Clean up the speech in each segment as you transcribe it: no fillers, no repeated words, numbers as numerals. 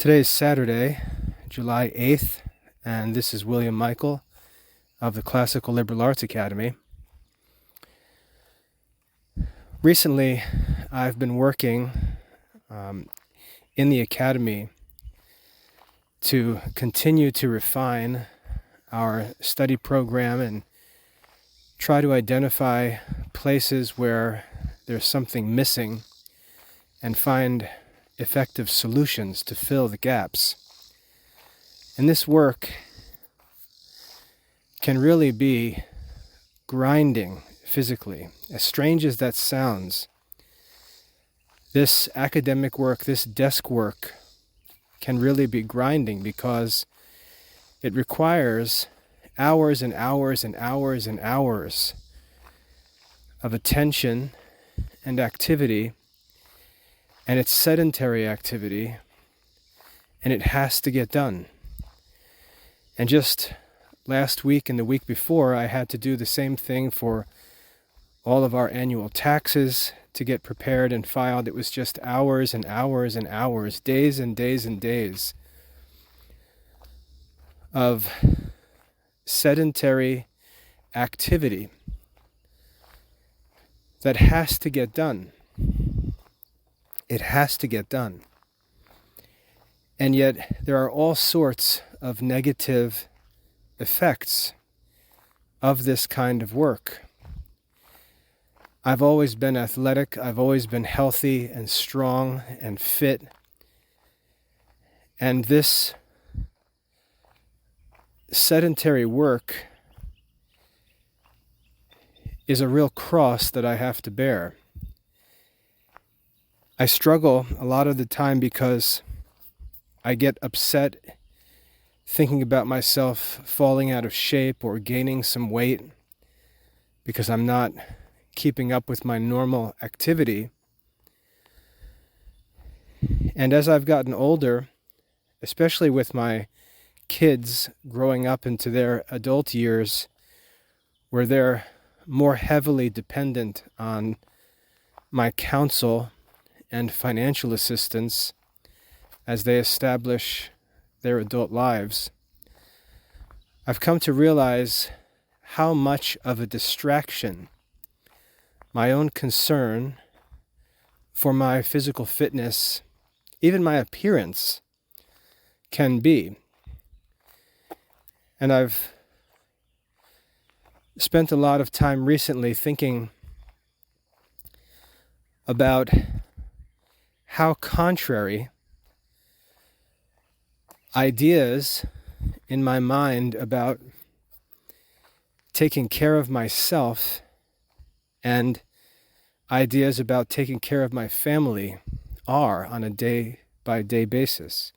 Today is Saturday, July 8th, and this is William Michael of the Classical Liberal Arts Academy. Recently, I've been working in the Academy to continue to refine our study program and try to identify places where there's something missing and find effective solutions to fill the gaps. And this work can really be grinding physically. As strange as that sounds, this academic work, this desk work, can really be grinding because it requires hours and hours and hours and hours of attention and activity. And it's sedentary activity, and it has to get done. And just last week and the week before, I had to do the same thing for all of our annual taxes to get prepared and filed. It was just hours and hours and hours, days and days and days of sedentary activity that has to get done. It has to get done. And yet there are all sorts of negative effects of this kind of work. I've always been athletic. I've always been healthy and strong and fit. And this sedentary work is a real cross that I have to bear. I struggle a lot of the time because I get upset thinking about myself falling out of shape or gaining some weight because I'm not keeping up with my normal activity. And as I've gotten older, especially with my kids growing up into their adult years, where they're more heavily dependent on my counsel and financial assistance as they establish their adult lives, I've come to realize how much of a distraction my own concern for my physical fitness, even my appearance, can be. And I've spent a lot of time recently thinking about how contrary ideas in my mind about taking care of myself and ideas about taking care of my family are on a day-by-day basis.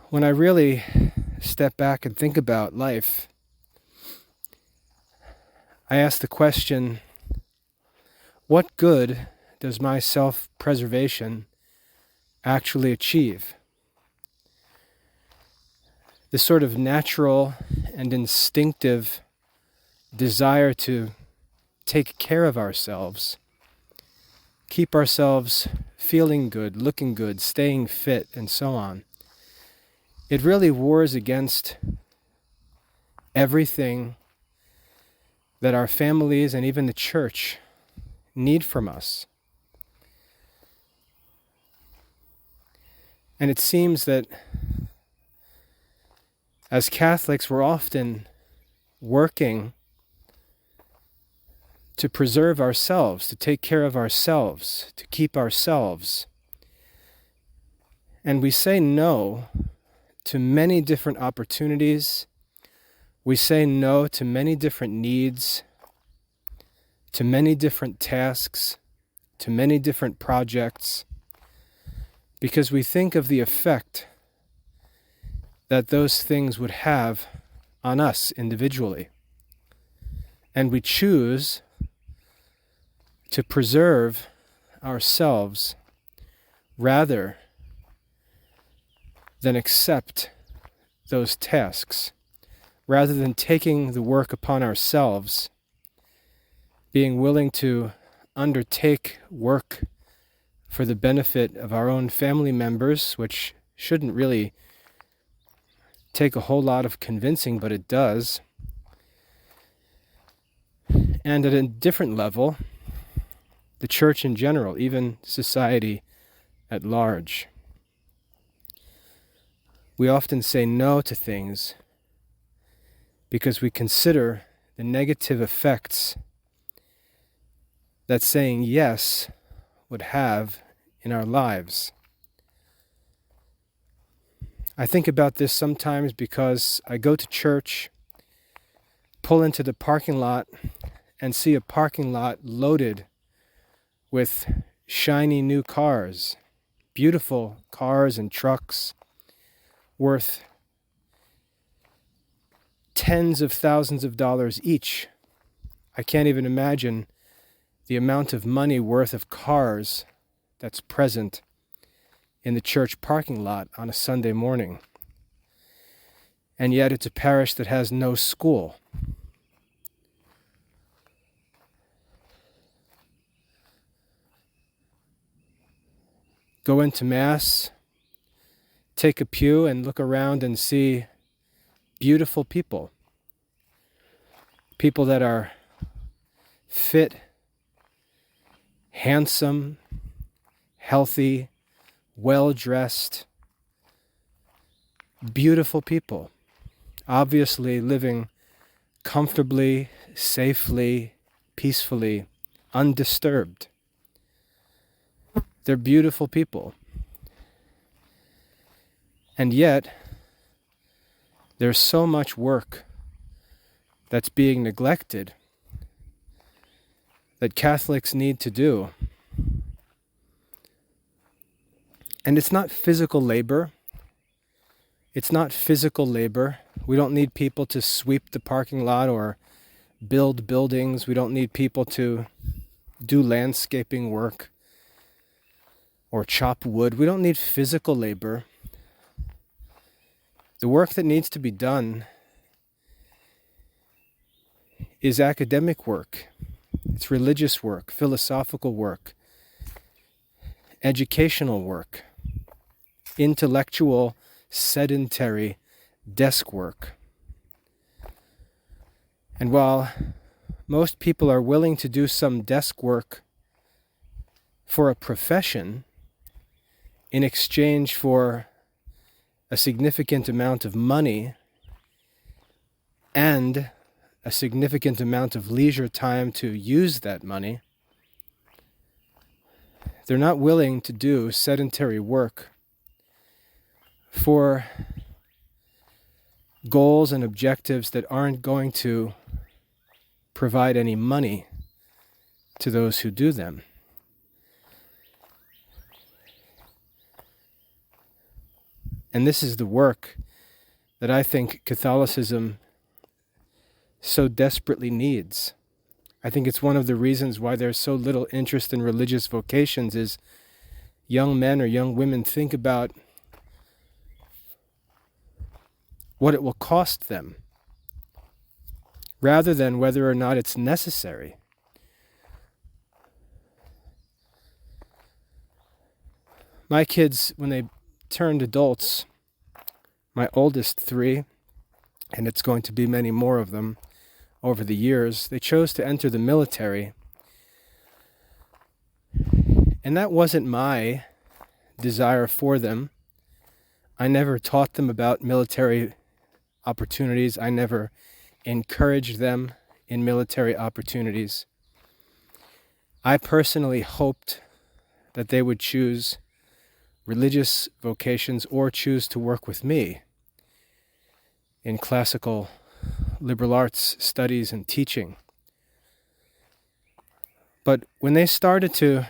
When I really step back and think about life, I ask the question, what good does my self-preservation actually achieve? This sort of natural and instinctive desire to take care of ourselves, keep ourselves feeling good, looking good, staying fit, and so on. It really wars against everything that our families and even the church need from us. And it seems that as Catholics, we're often working to preserve ourselves, to take care of ourselves, to keep ourselves. And we say no to many different opportunities. We say no to many different needs, to many different tasks, to many different projects, because we think of the effect that those things would have on us individually. And we choose to preserve ourselves rather than accept those tasks, rather than taking the work upon ourselves, being willing to undertake work for the benefit of our own family members, which shouldn't really take a whole lot of convincing, but it does. And at a different level, the church in general, even society at large. We often say no to things because we consider the negative effects that saying yes would have in our lives. I think about this sometimes because I go to church, pull into the parking lot, and see a parking lot loaded with shiny new cars, beautiful cars and trucks worth tens of thousands of dollars each. I can't even imagine the amount of money worth of cars that's present in the church parking lot on a Sunday morning. And yet it's a parish that has no school. Go into Mass, take a pew and look around and see beautiful people. People that are fit, handsome, healthy, well-dressed, beautiful people. Obviously living comfortably, safely, peacefully, undisturbed. They're beautiful people. And yet, there's so much work that's being neglected that Catholics need to do. And it's not physical labor. It's not physical labor. We don't need people to sweep the parking lot or build buildings. We don't need people to do landscaping work or chop wood. We don't need physical labor. The work that needs to be done is academic work. It's religious work, philosophical work, educational work, intellectual, sedentary desk work. And while most people are willing to do some desk work for a profession in exchange for a significant amount of money and a significant amount of leisure time to use that money, they're not willing to do sedentary work for goals and objectives that aren't going to provide any money to those who do them. And this is the work that I think Catholicism so desperately needs. I think it's one of the reasons why there's so little interest in religious vocations is young men or young women think about what it will cost them rather than whether or not it's necessary. My kids, when they turned adults, my oldest 3, and it's going to be many more of them over the years, they chose to enter the military. And that wasn't my desire for them. I never taught them about military opportunities. I never encouraged them in military opportunities. I personally hoped that they would choose religious vocations or choose to work with me in classical liberal arts studies and teaching. But when they started to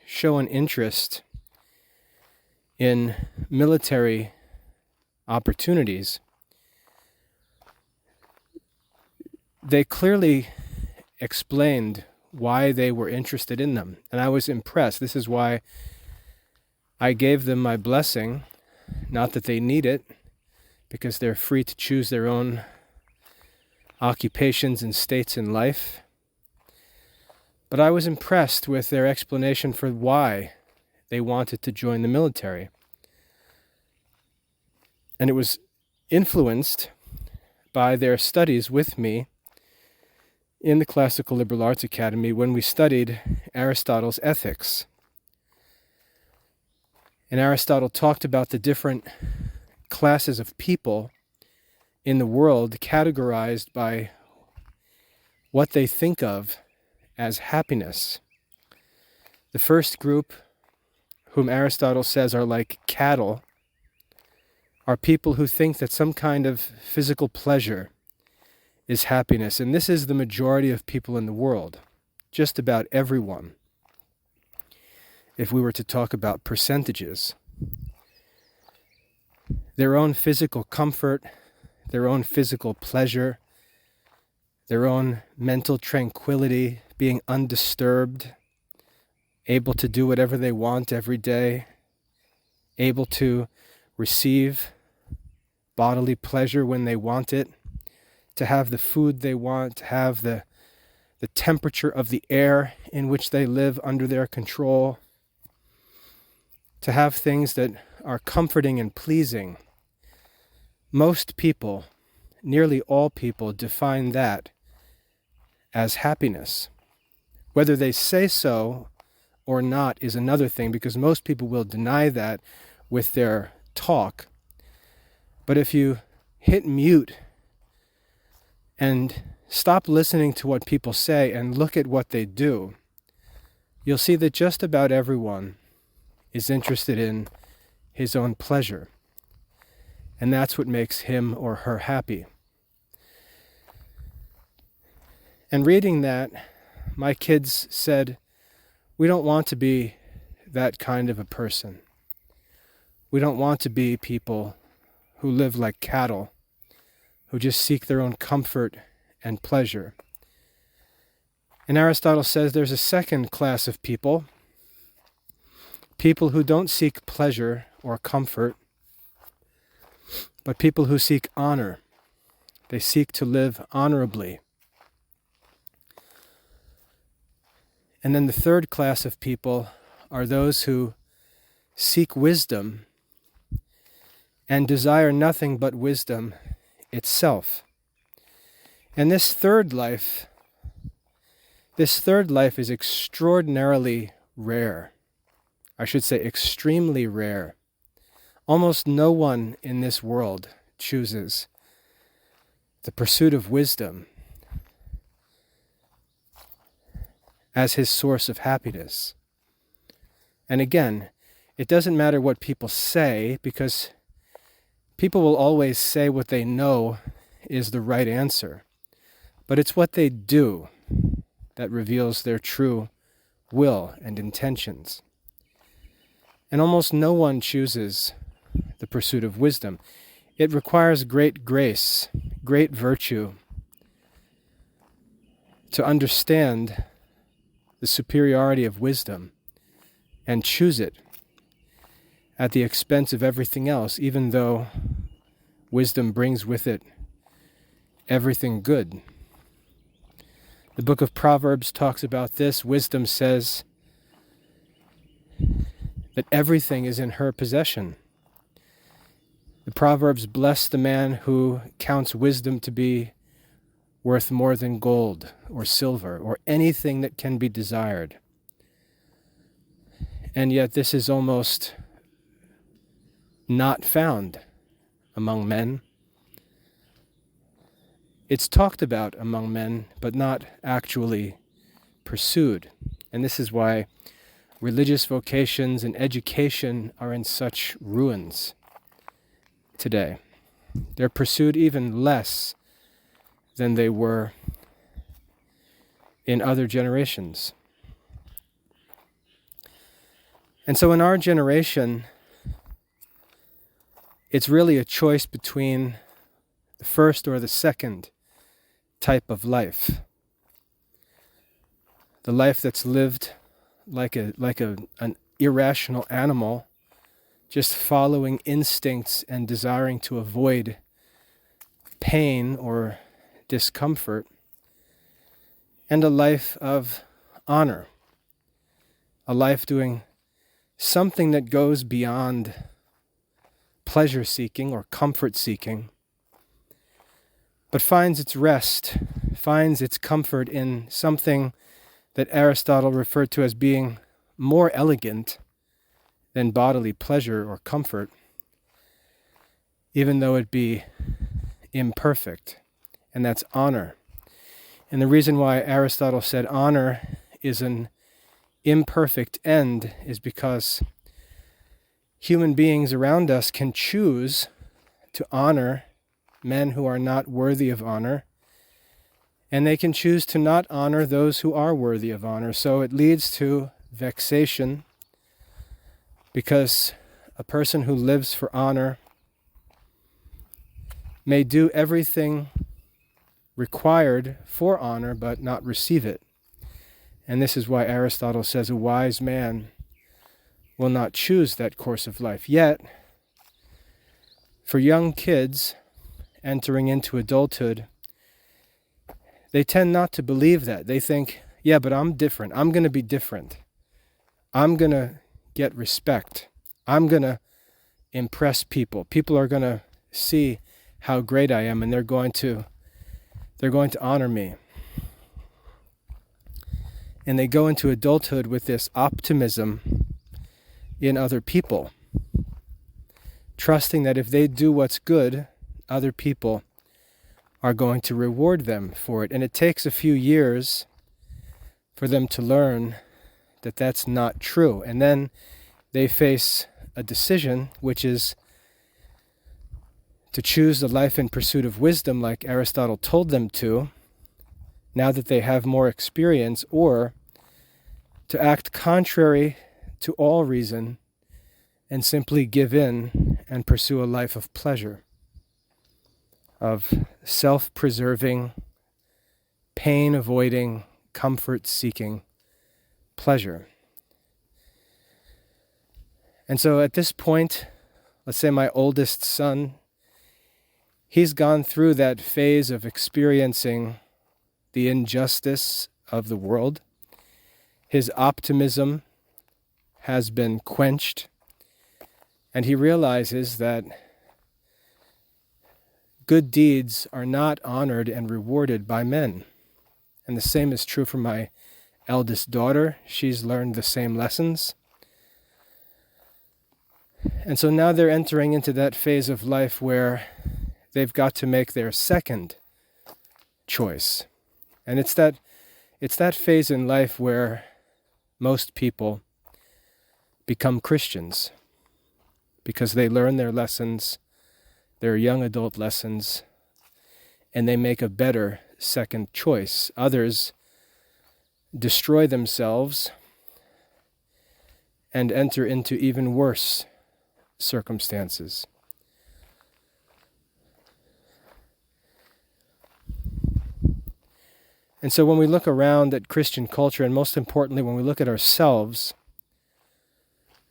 show an interest in military opportunities, they clearly explained why they were interested in them. And I was impressed. This is why I gave them my blessing. Not that they need it, because they're free to choose their own occupations and states in life. But I was impressed with their explanation for why they wanted to join the military. And it was influenced by their studies with me in the Classical Liberal Arts Academy when we studied Aristotle's Ethics. And Aristotle talked about the different classes of people in the world categorized by what they think of as happiness. The first group, whom Aristotle says are like cattle, are people who think that some kind of physical pleasure is happiness. And this is the majority of people in the world, just about everyone. If we were to talk about percentages, their own physical comfort, their own physical pleasure, their own mental tranquility, being undisturbed, able to do whatever they want every day, able to receive bodily pleasure when they want it, to have the food they want, to have the temperature of the air in which they live under their control, to have things that are comforting and pleasing. Most people, nearly all people, define that as happiness. Whether they say so or not is another thing, because most people will deny that with their talk. But if you hit mute and stop listening to what people say and look at what they do, you'll see that just about everyone is interested in his own pleasure. And that's what makes him or her happy. And reading that, my kids said, we don't want to be that kind of a person. We don't want to be people who live like cattle, who just seek their own comfort and pleasure. And Aristotle says there's a second class of people who don't seek pleasure or comfort, but people who seek honor. They seek to live honorably. And then the third class of people are those who seek wisdom and desire nothing but wisdom itself. And this third life is extraordinarily rare. I should say extremely rare. Almost no one in this world chooses the pursuit of wisdom as his source of happiness. And again, it doesn't matter what people say, because people will always say what they know is the right answer. But it's what they do that reveals their true will and intentions. And almost no one chooses the pursuit of wisdom. It requires great grace, great virtue, to understand the superiority of wisdom and choose it at the expense of everything else, even though wisdom brings with it everything good. The book of Proverbs talks about this. Wisdom says that everything is in her possession. The Proverbs bless the man who counts wisdom to be worth more than gold or silver or anything that can be desired. And yet this is almost not found among men. It's talked about among men, but not actually pursued. And this is why religious vocations and education are in such ruins today. They're pursued even less than they were in other generations. And so in our generation, it's really a choice between the first or the second type of life. The life that's lived like an irrational animal, just following instincts and desiring to avoid pain or discomfort, and a life of honor, a life doing something that goes beyond pleasure seeking or comfort seeking, but finds its rest, finds its comfort in something that Aristotle referred to as being more elegant than bodily pleasure or comfort, even though it be imperfect, and that's honor. And the reason why Aristotle said honor is an imperfect end is because human beings around us can choose to honor men who are not worthy of honor, and they can choose to not honor those who are worthy of honor. So it leads to vexation, because a person who lives for honor may do everything required for honor but not receive it. And this is why Aristotle says a wise man will not choose that course of life. Yet, for young kids entering into adulthood, they tend not to believe that. They think, yeah, but I'm different. I'm going to be different. I'm going to get respect. I'm going to impress people. People are going to see how great I am, and they're going to honor me. And they go into adulthood with this optimism in other people, trusting that if they do what's good, other people are going to reward them for it. And it takes a few years for them to learn that that's not true. And then they face a decision, which is to choose the life in pursuit of wisdom like Aristotle told them to, now that they have more experience, or to act contrary to all reason and simply give in and pursue a life of pleasure, of self-preserving, pain-avoiding, comfort-seeking pleasure. And so at this point, let's say my oldest son, he's gone through that phase of experiencing the injustice of the world. His optimism has been quenched, and he realizes that good deeds are not honored and rewarded by men. And the same is true for my eldest daughter. She's learned the same lessons. And so now they're entering into that phase of life where they've got to make their second choice. And it's that phase in life where most people become Christians, because they learn their lessons, their young adult lessons, and they make a better second choice. Others destroy themselves and enter into even worse circumstances. And so when we look around at Christian culture, and most importantly when we look at ourselves,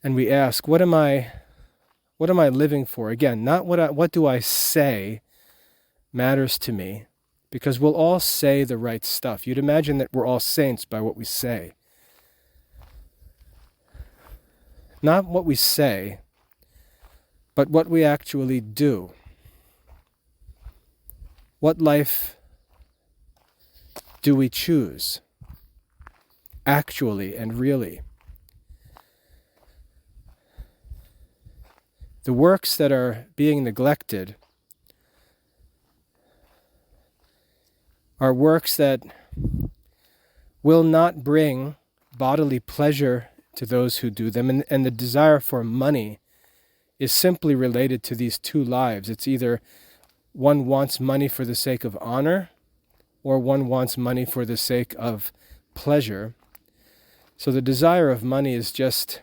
and we ask, what am I living for? Again, not what do I say matters to me, because we'll all say the right stuff. You'd imagine that we're all saints by what we say. Not what we say, but what we actually do. What life do we choose, actually and really? The works that are being neglected are works that will not bring bodily pleasure to those who do them, and the desire for money is simply related to these two lives. It's either one wants money for the sake of honor, or one wants money for the sake of pleasure. So the desire of money is just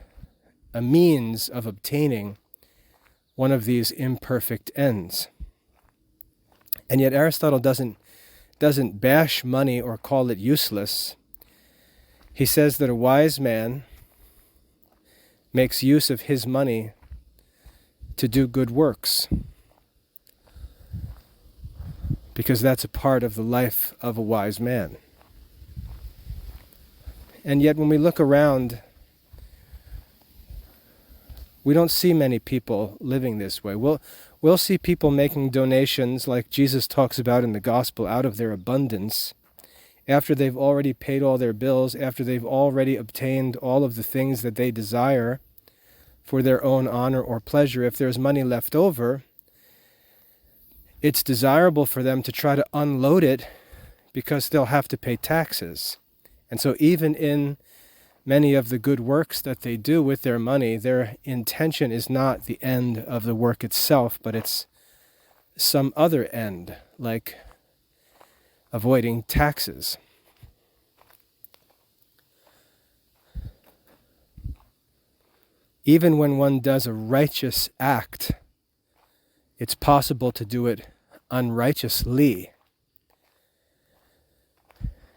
a means of obtaining one of these imperfect ends. And yet Aristotle doesn't bash money or call it useless. He says that a wise man makes use of his money to do good works, because that's a part of the life of a wise man. And yet when we look around We don't see many people living this way. We'll see people making donations like Jesus talks about in the gospel out of their abundance, after they've already paid all their bills, after they've already obtained all of the things that they desire for their own honor or pleasure. If there's money left over, it's desirable for them to try to unload it because they'll have to pay taxes. And so even in many of the good works that they do with their money, their intention is not the end of the work itself, but it's some other end, like avoiding taxes. Even when one does a righteous act, it's possible to do it unrighteously.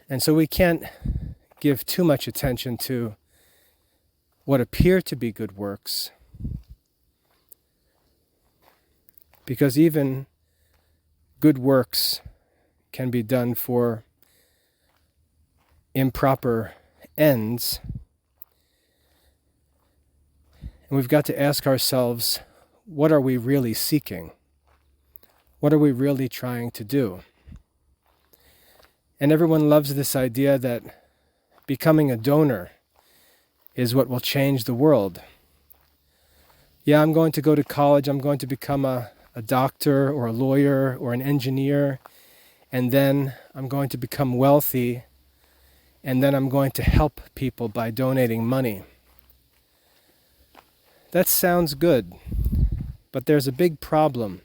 And so we can't give too much attention to what appear to be good works, because even good works can be done for improper ends. And we've got to ask ourselves, what are we really seeking? What are we really trying to do? And everyone loves this idea that becoming a donor is what will change the world. Yeah, I'm going to go to college, I'm going to become a doctor or a lawyer or an engineer, and then I'm going to become wealthy, and then I'm going to help people by donating money. That sounds good, but there's a big problem.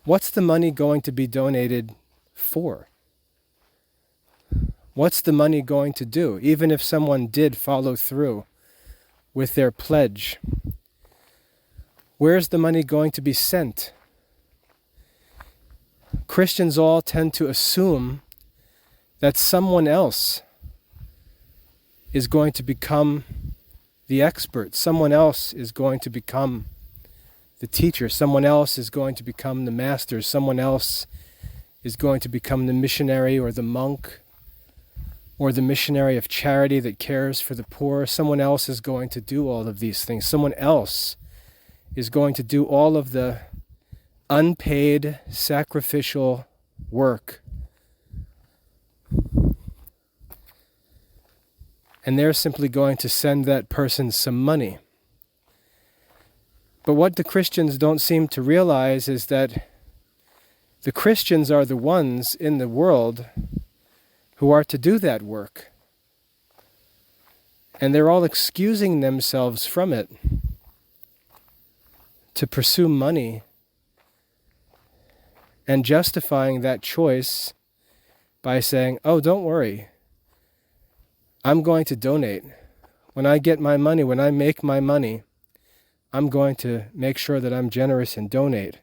What's the money going to be donated for? What's the money going to do? Even if someone did follow through with their pledge, where's the money going to be sent? Christians all tend to assume that someone else is going to become the expert. Someone else is going to become the teacher. Someone else is going to become the master. Someone else is going to become the missionary or the monk or the missionary of charity that cares for the poor. Someone else is going to do all of these things. Someone else is going to do all of the unpaid sacrificial work. And they're simply going to send that person some money. But what the Christians don't seem to realize is that the Christians are the ones in the world who are to do that work. And they're all excusing themselves from it to pursue money and justifying that choice by saying, oh, don't worry, I'm going to donate. When I get my money, when I make my money, I'm going to make sure that I'm generous and donate.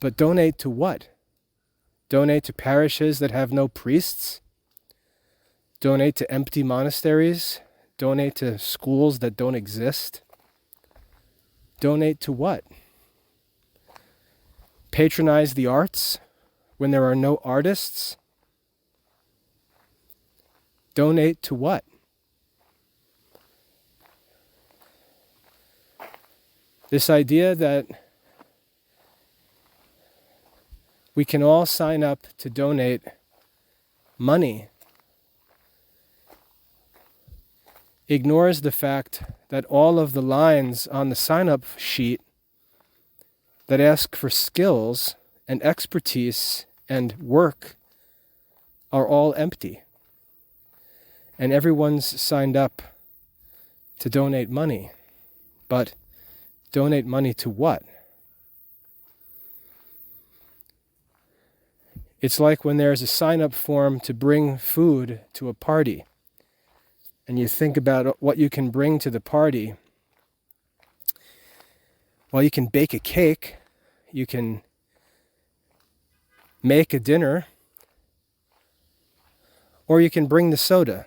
But donate to what? Donate to parishes that have no priests? Donate to empty monasteries? Donate to schools that don't exist? Donate to what? Patronize the arts when there are no artists? Donate to what? This idea that we can all sign up to donate money ignores the fact that all of the lines on the sign-up sheet that ask for skills and expertise and work are all empty. And everyone's signed up to donate money. But donate money to what? It's like when there's a sign-up form to bring food to a party, and you think about what you can bring to the party. Well, you can bake a cake, you can make a dinner, or you can bring the soda.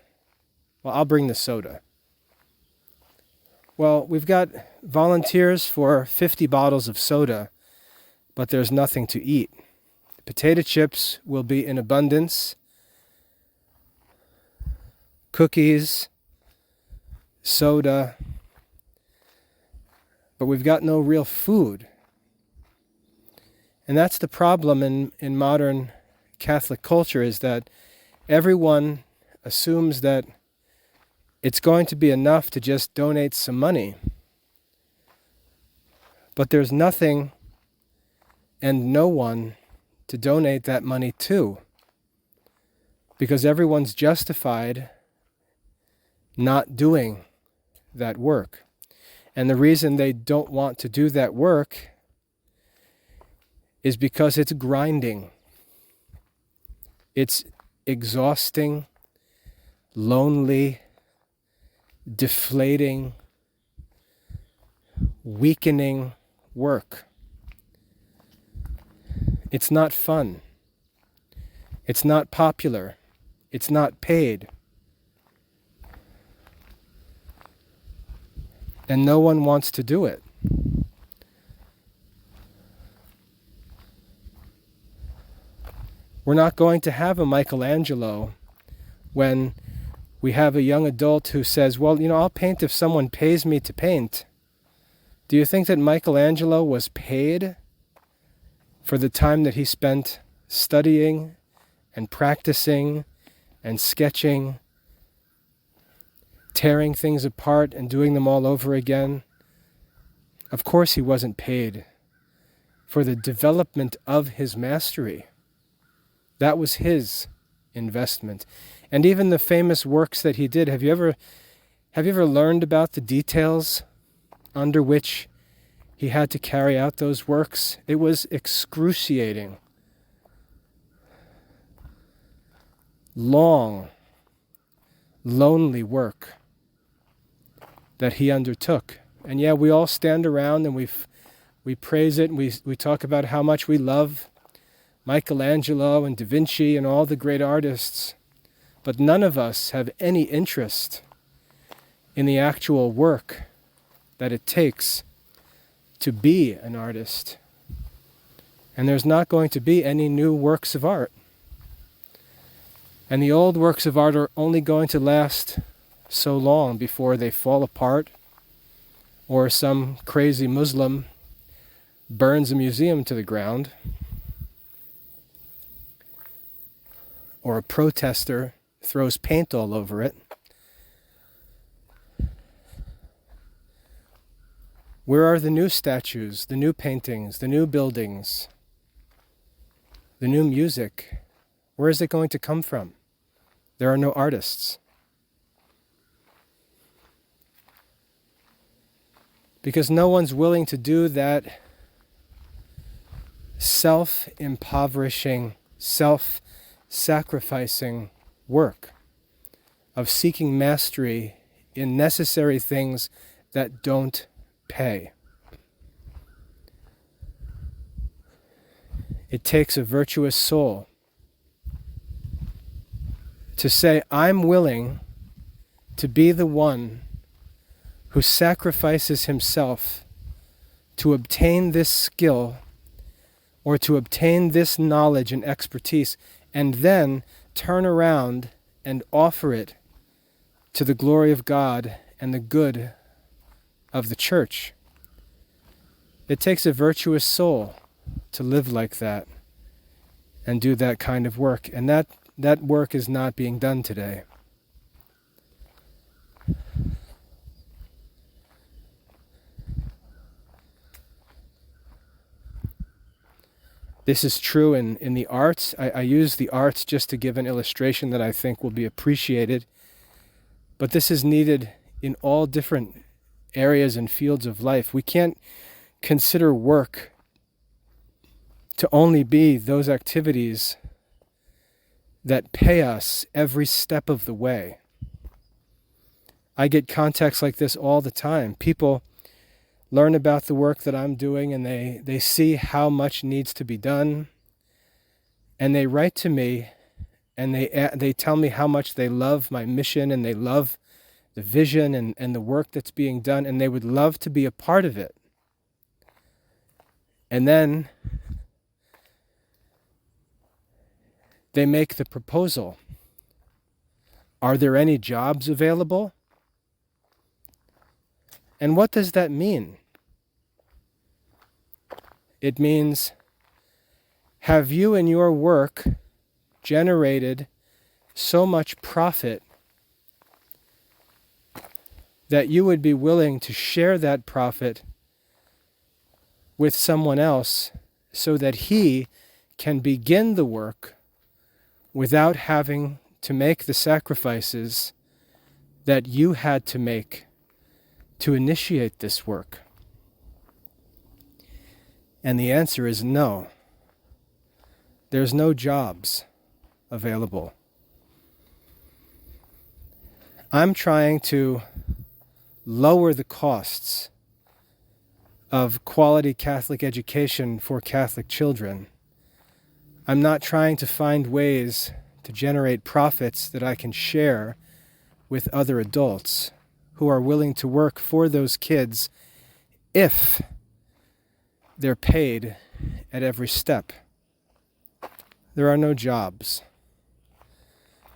Well, I'll bring the soda. Well, we've got volunteers for 50 bottles of soda, but there's nothing to eat. Potato chips will be in abundance. Cookies, soda, but we've got no real food. And that's the problem in modern Catholic culture, is that everyone assumes that it's going to be enough to just donate some money. But there's nothing and no one to donate that money to, because everyone's justified not doing that work. And the reason they don't want to do that work is because it's grinding. It's exhausting, lonely, deflating, weakening work. It's not fun. It's not popular. It's not paid. And no one wants to do it. We're not going to have a Michelangelo when we have a young adult who says, well, I'll paint if someone pays me to paint. Do you think that Michelangelo was paid for the time that he spent studying and practicing and sketching, tearing things apart and doing them all over again? Of course he wasn't paid for the development of his mastery. That was his investment. And even the famous works that he did, have you ever learned about the details under which he had to carry out those works? It was excruciating. Long, lonely work that he undertook. And yeah, we all stand around and we praise it, and we talk about how much we love Michelangelo and Da Vinci and all the great artists, but none of us have any interest in the actual work that it takes to be an artist. And there's not going to be any new works of art. And the old works of art are only going to last so long before they fall apart, or some crazy Muslim burns a museum to the ground, or a protester throws paint all over it. Where are the new statues, the new paintings, the new buildings, the new music? Where is it going to come from? There are no artists. Because no one's willing to do that self-impoverishing, self-sacrificing work of seeking mastery in necessary things that don't pay. It takes a virtuous soul to say, I'm willing to be the one who sacrifices himself to obtain this skill or to obtain this knowledge and expertise, and then turn around and offer it to the glory of God and the good of the church. It takes a virtuous soul to live like that and do that kind of work, and that work is not being done today. This is true in the arts. I use the arts just to give an illustration that I think will be appreciated. But this is needed in all different areas and fields of life. We can't consider work to only be those activities that pay us every step of the way. I get contacts like this all the time. People learn about the work that I'm doing, and they see how much needs to be done, and they write to me and they tell me how much they love my mission, and they love the vision and the work that's being done, and they would love to be a part of it. And then they make the proposal. Are there any jobs available? And what does that mean? It means, have you in your work generated so much profit that you would be willing to share that profit with someone else so that he can begin the work without having to make the sacrifices that you had to make to initiate this work? And the answer is no. There's no jobs available. I'm trying to lower the costs of quality Catholic education for Catholic children. I'm not trying to find ways to generate profits that I can share with other adults who are willing to work for those kids if they're paid at every step. There are no jobs,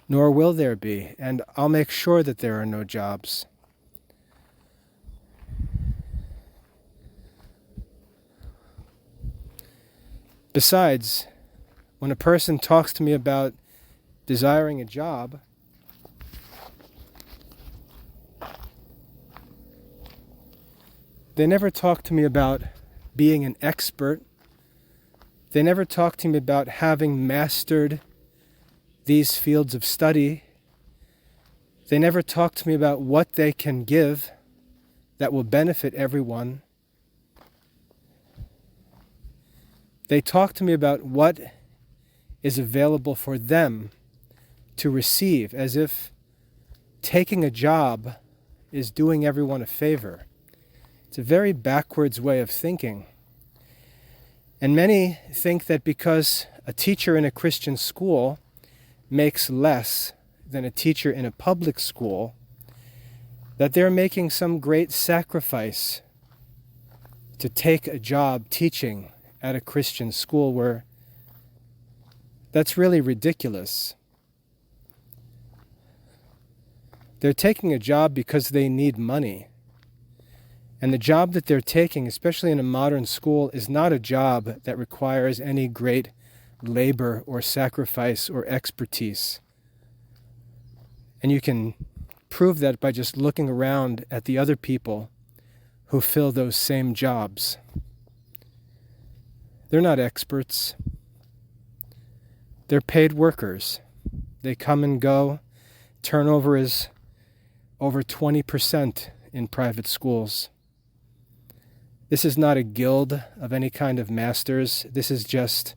nor will there be, and I'll make sure that there are no jobs. Besides, when a person talks to me about desiring a job, they never talk to me about being an expert. They never talk to me about having mastered these fields of study. They never talk to me about what they can give that will benefit everyone. They talk to me about what is available for them to receive, as if taking a job is doing everyone a favor. It's a very backwards way of thinking. And many think that because a teacher in a Christian school makes less than a teacher in a public school, that they're making some great sacrifice to take a job teaching at a Christian school, where that's really ridiculous. They're taking a job because they need money. And the job that they're taking, especially in a modern school, is not a job that requires any great labor or sacrifice or expertise. And you can prove that by just looking around at the other people who fill those same jobs. They're not experts. They're paid workers. They come and go. Turnover is over 20% in private schools. This is not a guild of any kind of masters. This is just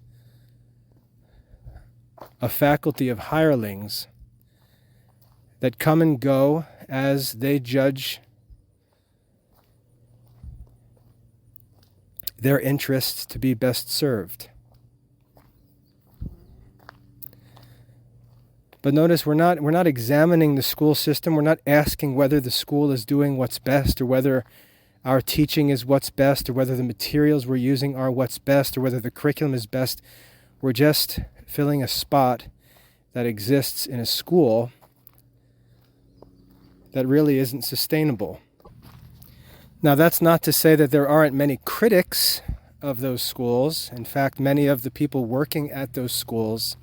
a faculty of hirelings that come and go as they judge their interests to be best served. But notice we're not examining the school system. We're not asking whether the school is doing what's best, or whether our teaching is what's best, or whether the materials we're using are what's best, or whether the curriculum is best. We're just filling a spot that exists in a school that really isn't sustainable. Now, that's not to say that there aren't many critics of those schools. In fact, many of the people working at those schools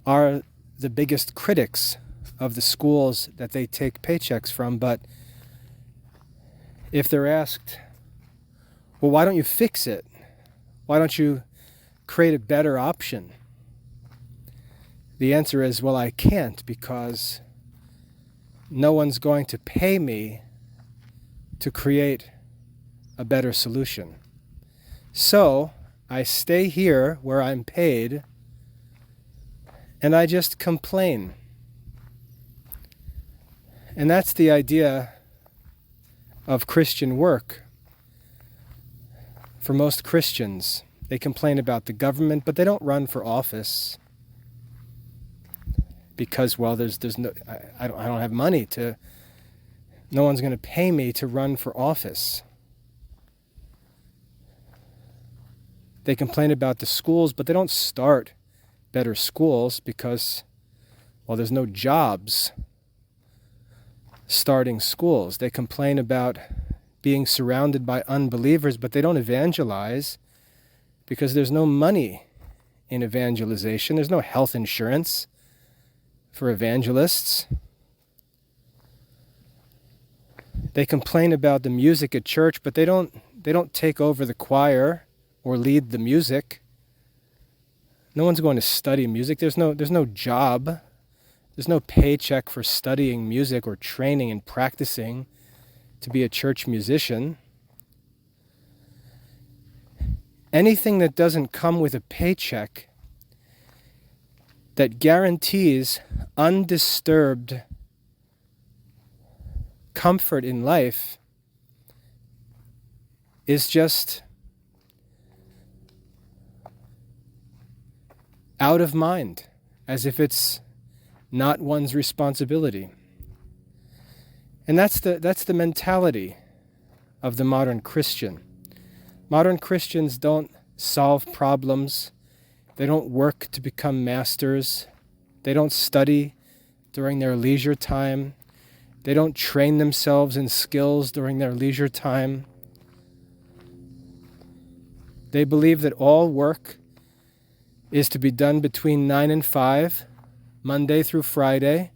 are the biggest critics of the schools that they take paychecks from. But if they're asked, well, why don't you fix it? Why don't you create a better option? The answer is, well, I can't, because no one's going to pay me to create a better solution. So I stay here where I'm paid, and I just complain. And that's the idea of Christian work. For most Christians, they complain about the government, but they don't run for office because, well, there's no, I don't have money to. No one's going to pay me to run for office. They complain about the schools, but they don't start better schools because, well, there's no jobs starting schools. They complain about being surrounded by unbelievers, but they don't evangelize because there's no money in evangelization. There's no health insurance for evangelists. They complain about the music at church, but they don't take over the choir or lead the music. No one's going to study music. There's no job. There's no paycheck for studying music or training and practicing to be a church musician. Anything that doesn't come with a paycheck that guarantees undisturbed comfort in life is just out of mind, as if it's not one's responsibility. And that's the mentality of the modern Christian. Modern Christians don't solve problems. They don't work to become masters. They don't study during their leisure time. They don't train themselves in skills during their leisure time. They believe that all work is to be done between 9 and 5, Monday through Friday,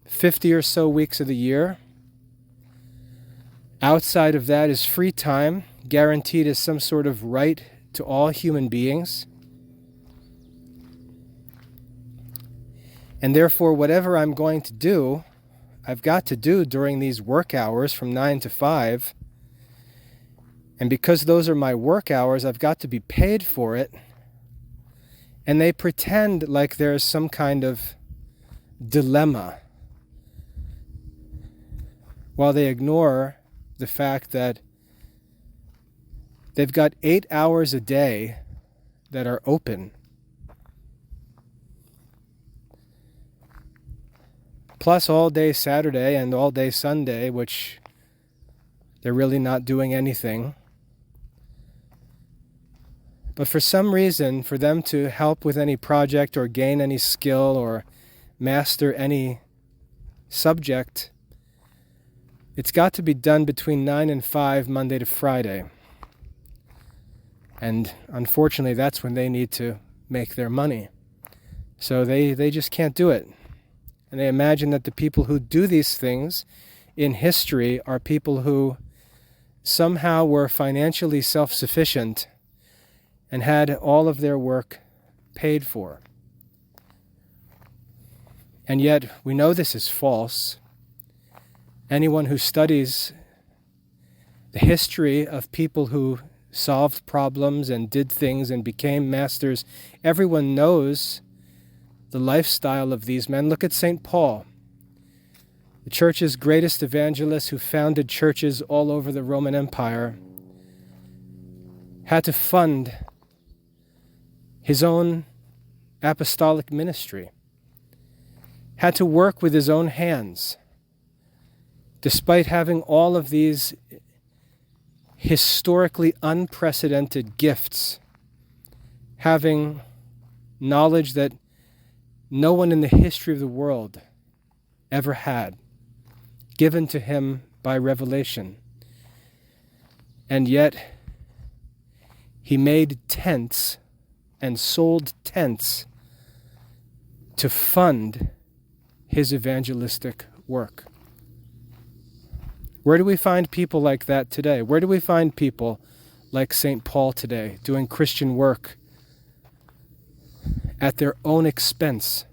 50 or so weeks of the year. Outside of that is free time, guaranteed as some sort of right to all human beings. And therefore, whatever I'm going to do, I've got to do during these work hours from 9 to 5. And because those are my work hours, I've got to be paid for it. And they pretend like there's some kind of dilemma, while they ignore the fact that they've got 8 hours a day that are open. Plus all day Saturday and all day Sunday, which they're really not doing anything. But for some reason, for them to help with any project or gain any skill or master any subject, it's got to be done between 9 and 5, Monday to Friday. And unfortunately, that's when they need to make their money. So they just can't do it. And they imagine that the people who do these things in history are people who somehow were financially self-sufficient and had all of their work paid for. And yet, we know this is false. Anyone who studies the history of people who solved problems and did things and became masters, everyone knows the lifestyle of these men. Look at St. Paul, the church's greatest evangelist who founded churches all over the Roman Empire, had to fund his own apostolic ministry, had to work with his own hands, despite having all of these historically unprecedented gifts, having knowledge that no one in the history of the world ever had, given to him by revelation. And yet, he made tents and sold tents to fund his evangelistic work. Where do we find people like that today? Where do we find people like St. Paul today doing Christian work at their own expense?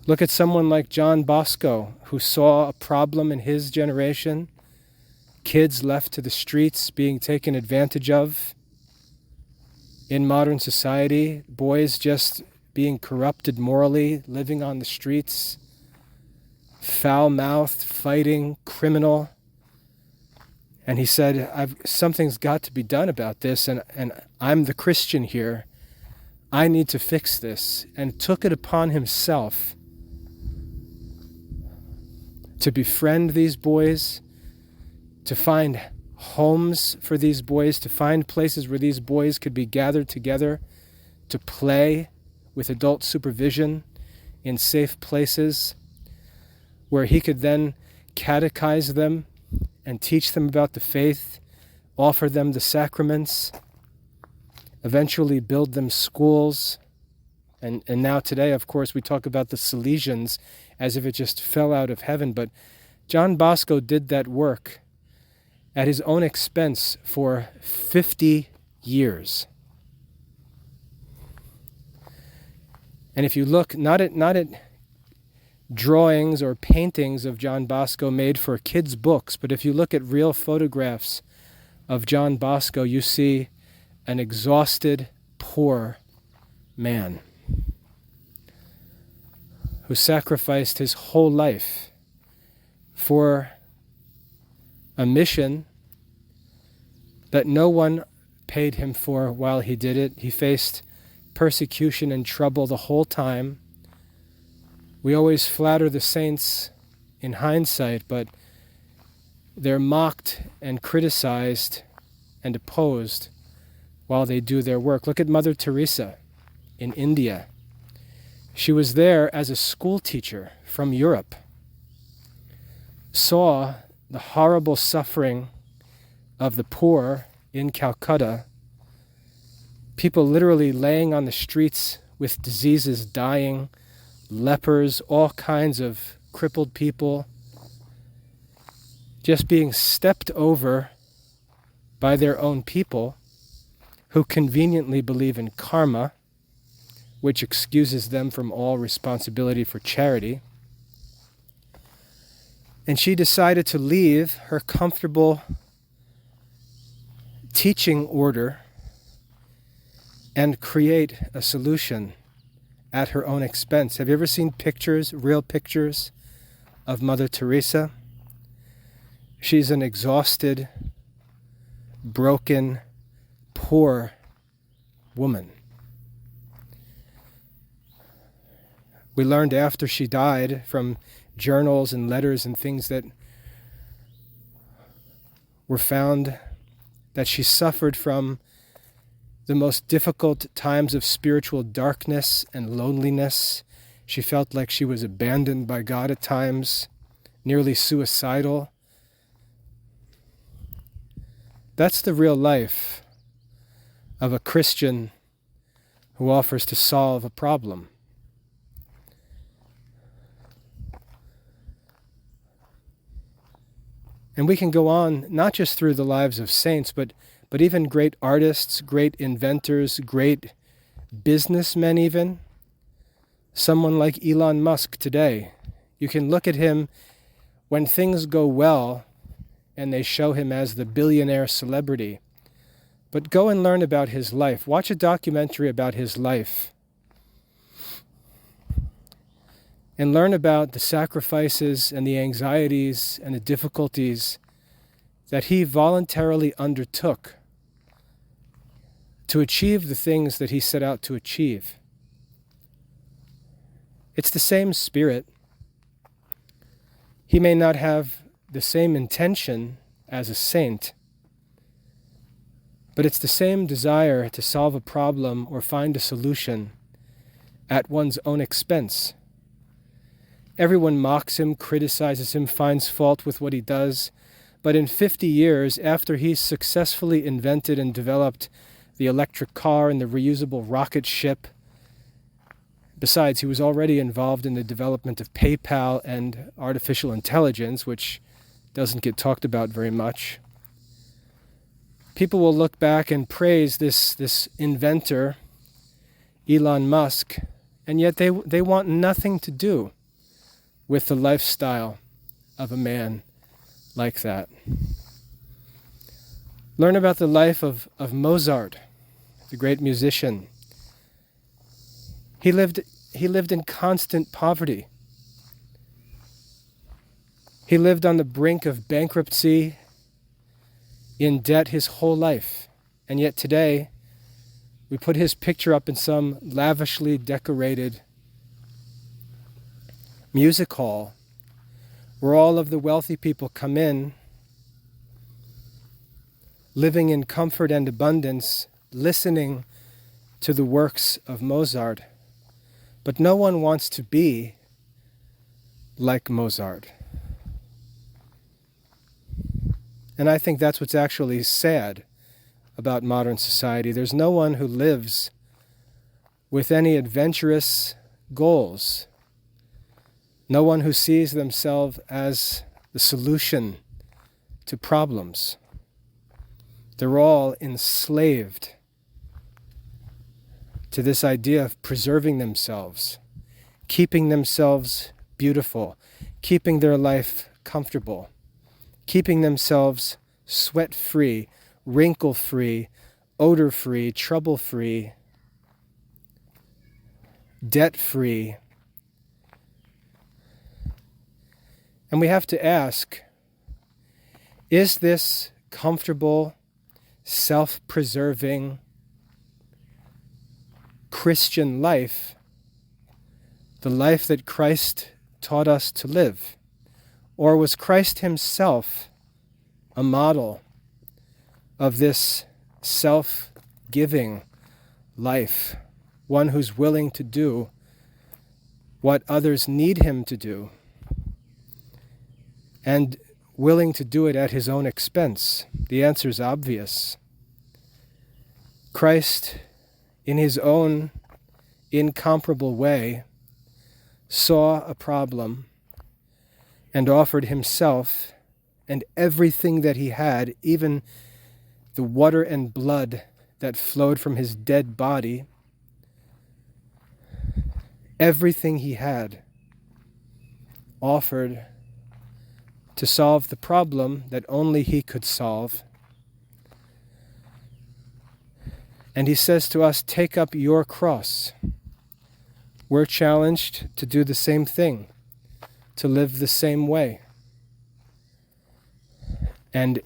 Look at someone like John Bosco, who saw a problem in his generation, kids left to the streets being taken advantage of in modern society, boys just being corrupted morally, living on the streets, foul-mouthed, fighting, criminal. And he said, something's got to be done about this, and I'm the Christian here. I need to fix this. And took it upon himself to befriend these boys, to find homes for these boys, to find places where these boys could be gathered together to play with adult supervision in safe places where he could then catechize them and teach them about the faith, offer them the sacraments, eventually build them schools. And now today, of course, we talk about the Salesians as if it just fell out of heaven. But John Bosco did that work at his own expense for 50 years. And if you look not at drawings or paintings of John Bosco made for kids' books, but if you look at real photographs of John Bosco, you see an exhausted, poor man who sacrificed his whole life for a mission that no one paid him for while he did it. He faced persecution and trouble the whole time. We always flatter the saints in hindsight, but they're mocked and criticized and opposed while they do their work. Look at Mother Teresa in India. She was there as a school teacher from Europe, saw the horrible suffering of the poor in Calcutta, people literally laying on the streets with diseases, dying, lepers, all kinds of crippled people, just being stepped over by their own people who conveniently believe in karma, which excuses them from all responsibility for charity. And she decided to leave her comfortable teaching order and create a solution at her own expense. Have you ever seen pictures, real pictures, of Mother Teresa? She's an exhausted, broken, poor woman. We learned after she died from journals and letters and things that were found that she suffered from the most difficult times of spiritual darkness and loneliness. She felt like she was abandoned by God at times, nearly suicidal. That's the real life of a Christian who offers to solve a problem. And we can go on, not just through the lives of saints, but even great artists, great inventors, great businessmen even. Someone like Elon Musk today. You can look at him when things go well and they show him as the billionaire celebrity. But go and learn about his life. Watch a documentary about his life. And learn about the sacrifices and the anxieties and the difficulties that he voluntarily undertook to achieve the things that he set out to achieve. It's the same spirit. He may not have the same intention as a saint, but it's the same desire to solve a problem or find a solution at one's own expense. Everyone mocks him, criticizes him, finds fault with what he does. But in 50 years, after he's successfully invented and developed the electric car and the reusable rocket ship, besides, he was already involved in the development of PayPal and artificial intelligence, which doesn't get talked about very much. People will look back and praise this inventor, Elon Musk, and yet they want nothing to do with the lifestyle of a man like that. Learn about the life of Mozart, the great musician. He lived in constant poverty. He lived on the brink of bankruptcy, in debt his whole life. And yet today, we put his picture up in some lavishly decorated music hall where all of the wealthy people come in, living in comfort and abundance, listening to the works of Mozart, But no one wants to be like Mozart. And I think that's what's actually sad about modern society. There's no one who lives with any adventurous goals. No one who sees themselves as the solution to problems. They're all enslaved to this idea of preserving themselves, keeping themselves beautiful, keeping their life comfortable, keeping themselves sweat-free, wrinkle-free, odor-free, trouble-free, debt-free. And we have to ask, is this comfortable, self-preserving Christian life the life that Christ taught us to live? Or was Christ himself a model of this self-giving life, one who's willing to do what others need him to do, and willing to do it at his own expense? The answer is obvious. Christ, in his own incomparable way, saw a problem and offered himself and everything that he had, even the water and blood that flowed from his dead body, everything he had offered to solve the problem that only he could solve. And he says to us, take up your cross. We're challenged to do the same thing, to live the same way. And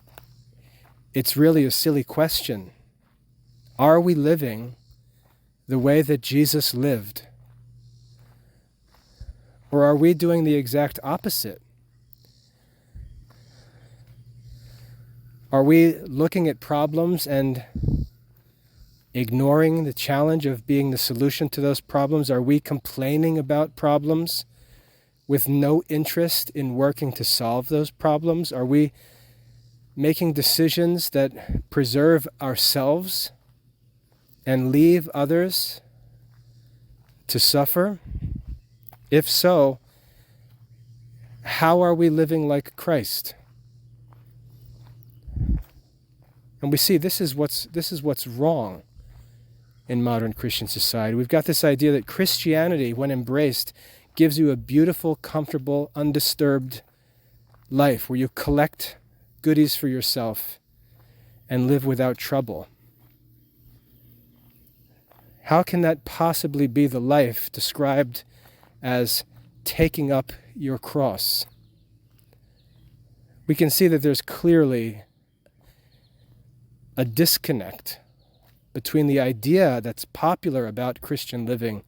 it's really a silly question. Are we living the way that Jesus lived? Or are we doing the exact opposite? Are we looking at problems and ignoring the challenge of being the solution to those problems? Are we complaining about problems with no interest in working to solve those problems? Are we making decisions that preserve ourselves and leave others to suffer? If so, how are we living like Christ? And we see this is what's wrong in modern Christian society. We've got this idea that Christianity, when embraced, gives you a beautiful, comfortable, undisturbed life where you collect goodies for yourself and live without trouble. How can that possibly be the life described as taking up your cross? We can see that there's clearly a disconnect between the idea that's popular about Christian living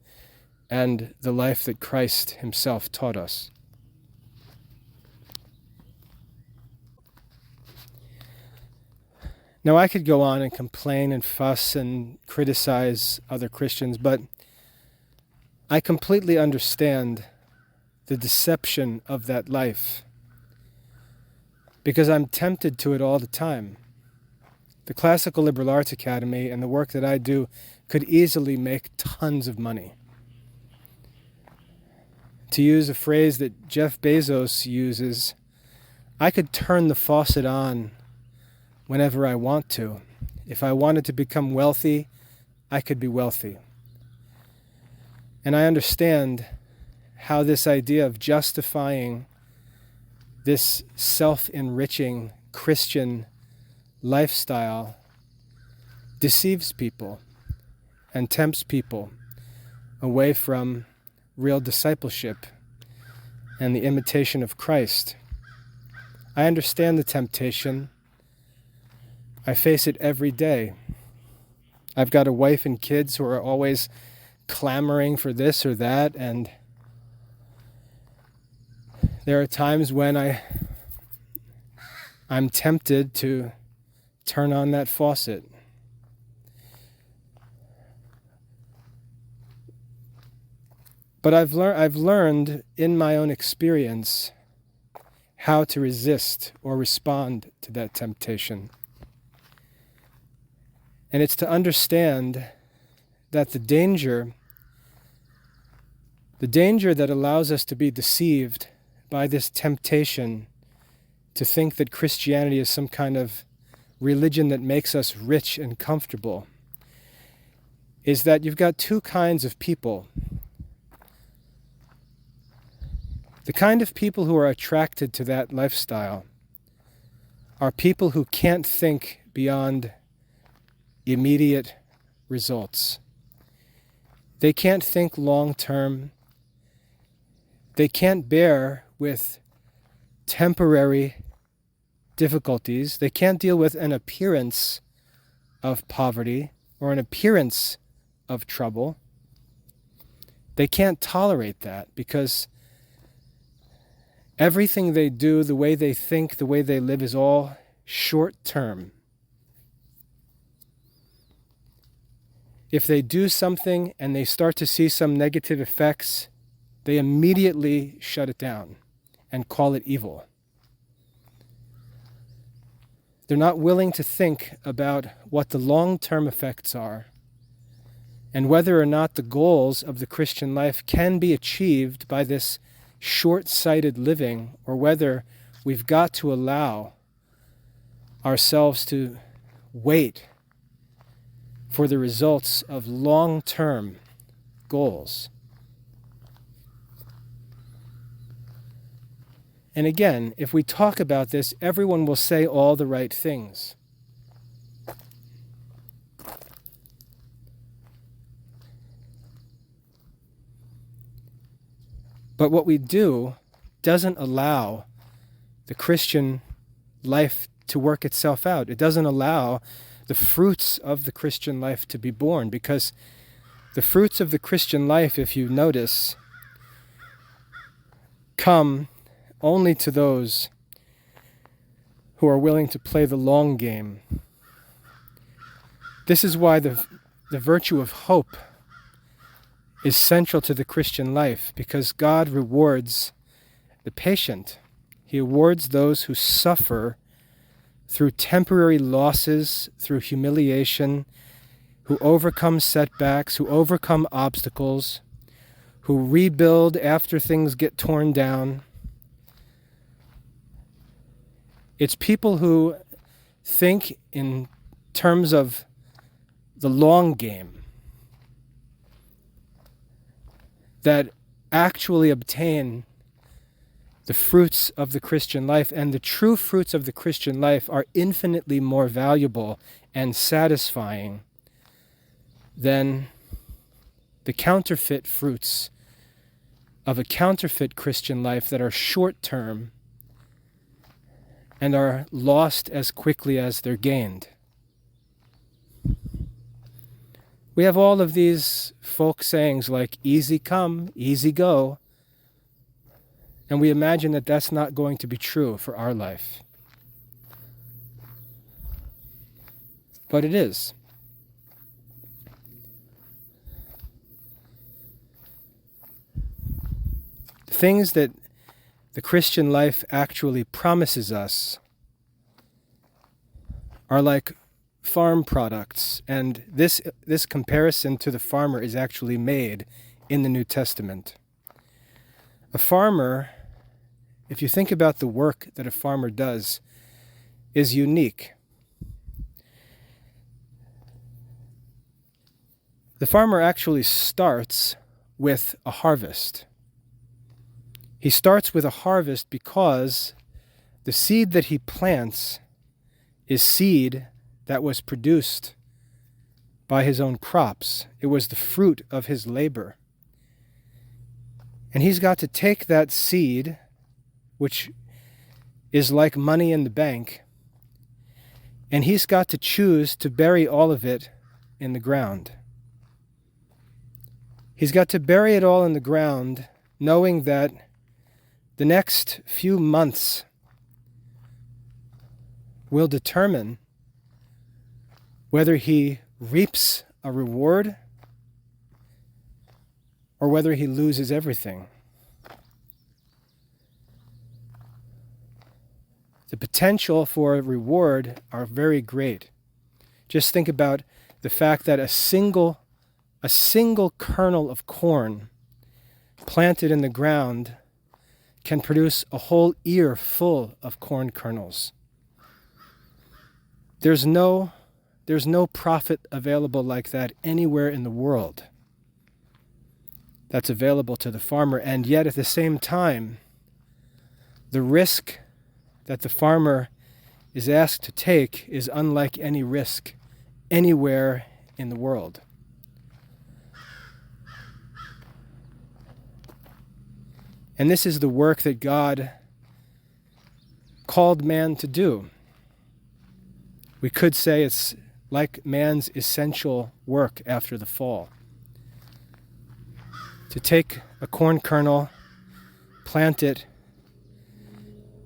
and the life that Christ himself taught us. Now, I could go on and complain and fuss and criticize other Christians, but I completely understand the deception of that life because I'm tempted to it all the time. The Classical Liberal Arts Academy and the work that I do could easily make tons of money. To use a phrase that Jeff Bezos uses, I could turn the faucet on whenever I want to. If I wanted to become wealthy, I could be wealthy. And I understand how this idea of justifying this self-enriching Christian lifestyle deceives people and tempts people away from real discipleship and the imitation of Christ. I understand the temptation. I face it every day. I've got a wife and kids who are always clamoring for this or that, and there are times when I'm tempted to turn on that faucet. But I've learned in my own experience how to resist or respond to that temptation. And it's to understand that the danger that allows us to be deceived by this temptation to think that Christianity is some kind of religion that makes us rich and comfortable is that you've got two kinds of people. The kind of people who are attracted to that lifestyle are people who can't think beyond immediate results. They can't think long term. They can't bear with temporary difficulties. They can't deal with an appearance of poverty or an appearance of trouble. They can't tolerate that because everything they do, the way they think, the way they live is all short term. If they do something and they start to see some negative effects, they immediately shut it down and call it evil. They're not willing to think about what the long-term effects are and whether or not the goals of the Christian life can be achieved by this short-sighted living, or whether we've got to allow ourselves to wait for the results of long-term goals. And again, if we talk about this, everyone will say all the right things. But what we do doesn't allow the Christian life to work itself out. It doesn't allow the fruits of the Christian life to be born, because the fruits of the Christian life, if you notice, come only to those who are willing to play the long game. This is why the virtue of hope is central to the Christian life, because God rewards the patient. He awards those who suffer through temporary losses, through humiliation, who overcome setbacks, who overcome obstacles, who rebuild after things get torn down. It's people who think in terms of the long game that actually obtain the fruits of the Christian life, and the true fruits of the Christian life are infinitely more valuable and satisfying than the counterfeit fruits of a counterfeit Christian life that are short-term and are lost as quickly as they're gained. We have all of these folk sayings like easy come, easy go, and we imagine that that's not going to be true for our life. But it is. The things that the Christian life actually promises us are like farm products, and this comparison to the farmer is actually made in the New Testament. A farmer, if you think about the work that a farmer does, is unique. The farmer actually starts with a harvest. He starts with a harvest because the seed that he plants is seed that was produced by his own crops. It was the fruit of his labor. And he's got to take that seed, which is like money in the bank, and he's got to choose to bury all of it in the ground. He's got to bury it all in the ground, knowing that the next few months will determine whether he reaps a reward or whether he loses everything. The potential for reward are very great. Just think about the fact that a single kernel of corn planted in the ground can produce a whole ear full of corn kernels. There's no profit available like that anywhere in the world that's available to the farmer, and yet at the same time, the risk that the farmer is asked to take is unlike any risk anywhere in the world. And this is the work that God called man to do. We could say it's like man's essential work after the fall. To take a corn kernel, plant it,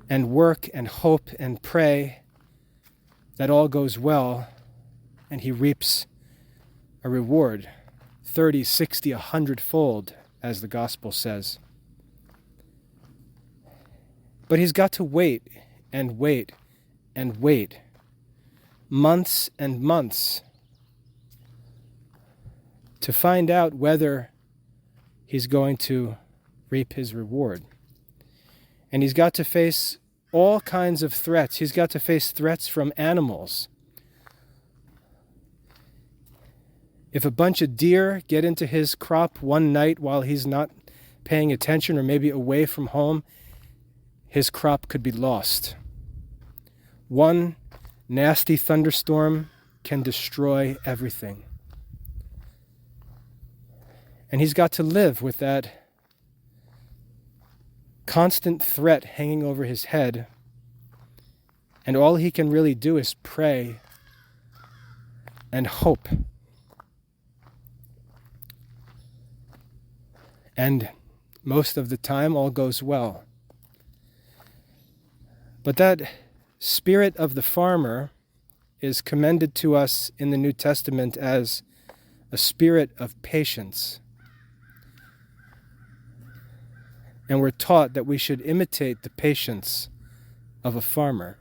and work and hope and pray that all goes well, and he reaps a reward, 30, 60, 100-fold, as the gospel says. But he's got to wait and wait and wait, months and months, to find out whether he's going to reap his reward. And he's got to face all kinds of threats. He's got to face threats from animals. If a bunch of deer get into his crop one night while he's not paying attention or maybe away from home, his crop could be lost. One nasty thunderstorm can destroy everything. And he's got to live with that constant threat hanging over his head, and all he can really do is pray and hope. And most of the time all goes well. But that spirit of the farmer is commended to us in the New Testament as a spirit of patience. And we're taught that we should imitate the patience of a farmer.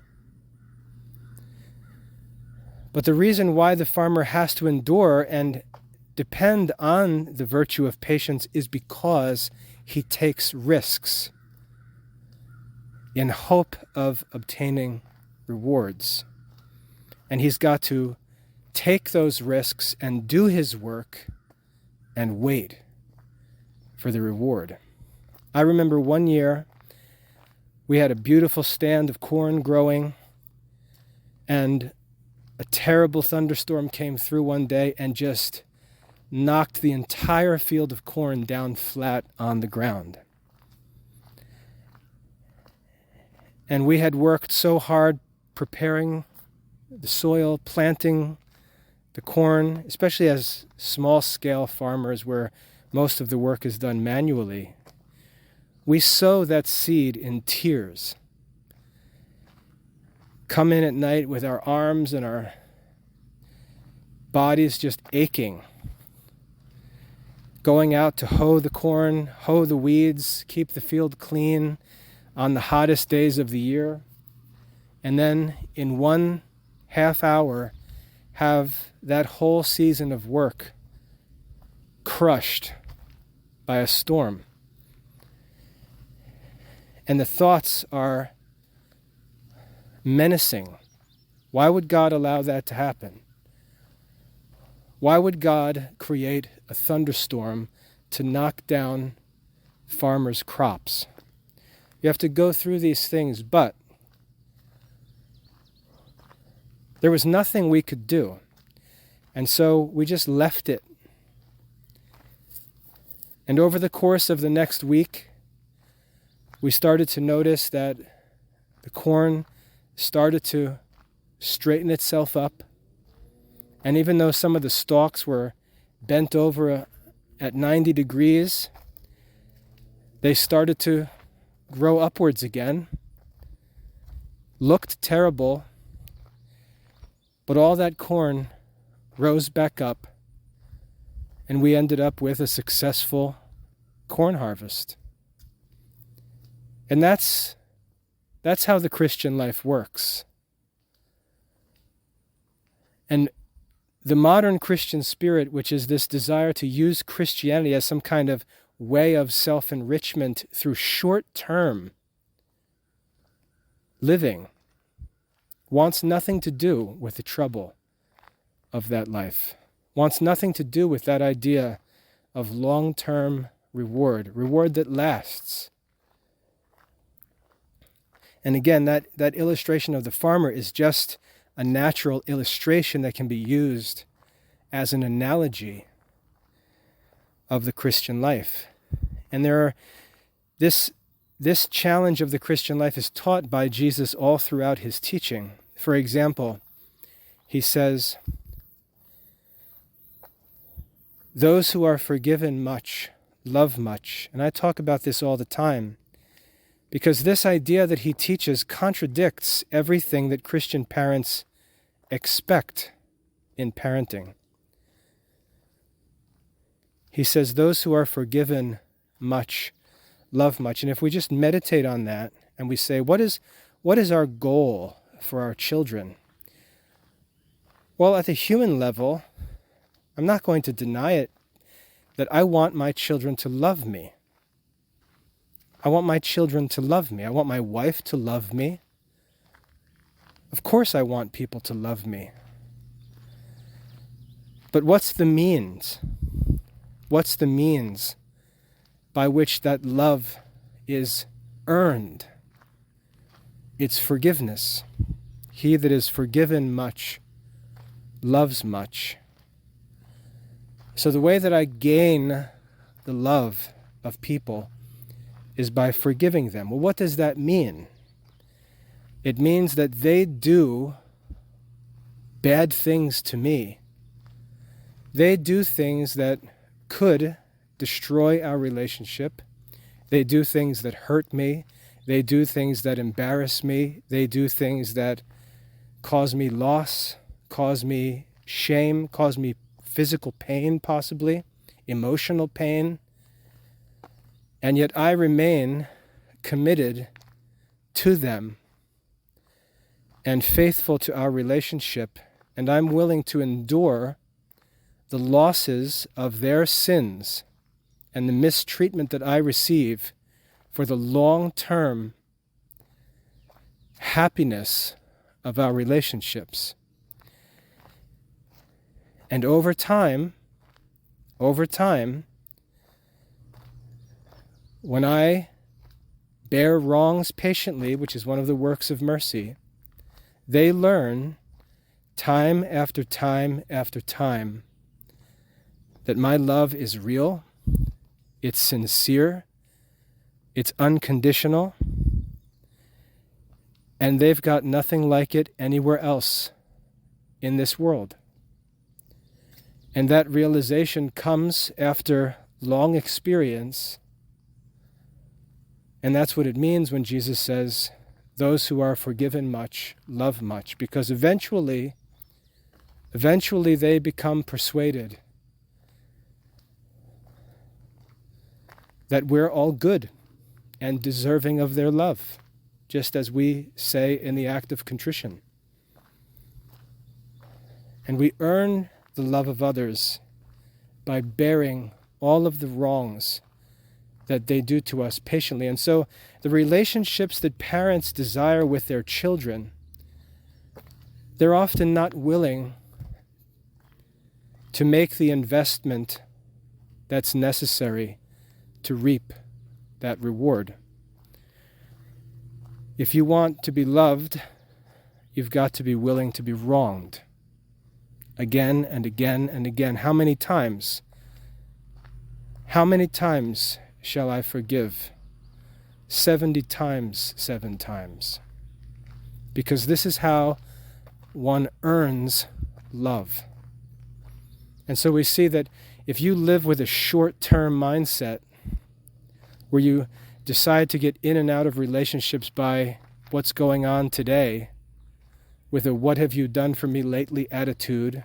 But the reason why the farmer has to endure and depend on the virtue of patience is because he takes risks in hope of obtaining rewards. And he's got to take those risks and do his work and wait for the reward. I remember one year we had a beautiful stand of corn growing, and a terrible thunderstorm came through one day and just knocked the entire field of corn down flat on the ground. And we had worked so hard preparing the soil, planting the corn, especially as small-scale farmers where most of the work is done manually. We sow that seed in tears. Come in at night with our arms and our bodies just aching. Going out to hoe the corn, hoe the weeds, keep the field clean on the hottest days of the year. And then in 1/2 hour, have that whole season of work crushed by a storm. And the thoughts are menacing. Why would God allow that to happen? Why would God create a thunderstorm to knock down farmers' crops? You have to go through these things, but there was nothing we could do. And so we just left it. And over the course of the next week, we started to notice that the corn started to straighten itself up. And even though some of the stalks were bent over at 90 degrees, they started to grow upwards again. Looked terrible, but all that corn rose back up, and we ended up with a successful corn harvest. And that's how the Christian life works. And the modern Christian spirit, which is this desire to use Christianity as some kind of way of self-enrichment through short-term living, wants nothing to do with the trouble of that life, wants nothing to do with that idea of long-term reward that lasts. And again, that illustration of the farmer is just a natural illustration that can be used as an analogy of the Christian life. And this challenge of the Christian life is taught by Jesus all throughout his teaching. For example, he says, "Those who are forgiven much love much." And I talk about this all the time, because this idea that he teaches contradicts everything that Christian parents expect in parenting. He says, "Those who are forgiven much love much." And if we just meditate on that and we say, what is our goal for our children? Well, at the human level, I'm not going to deny it, that I want my children to love me. I want my children to love me. I want my wife to love me. Of course I want people to love me. But what's the means? What's the means by which that love is earned? It's forgiveness. He that is forgiven much loves much. So the way that I gain the love of people is by forgiving them. Well, what does that mean? It means that they do bad things to me. They do things that could destroy our relationship. They do things that hurt me. They do things that embarrass me. They do things that cause me loss, cause me shame, cause me physical pain, possibly, emotional pain. And yet I remain committed to them and faithful to our relationship, and I'm willing to endure the losses of their sins and the mistreatment that I receive for the long-term happiness of our relationships. And over time, when I bear wrongs patiently, which is one of the works of mercy, they learn time after time after time that my love is real, it's sincere, it's unconditional, and they've got nothing like it anywhere else in this world. And that realization comes after long experience. And that's what it means when Jesus says, "Those who are forgiven much love much," because eventually they become persuaded that we're all good and deserving of their love, just as we say in the act of contrition. And we earn the love of others by bearing all of the wrongs that they do to us patiently. And so the relationships that parents desire with their children, they're often not willing to make the investment that's necessary to reap that reward. If you want to be loved, you've got to be willing to be wronged. Again and again and again. How many times? How many times shall I forgive? 70 times, 7 times. Because this is how one earns love. And so we see that if you live with a short-term mindset, where you decide to get in and out of relationships by what's going on today, with a "what have you done for me lately" attitude,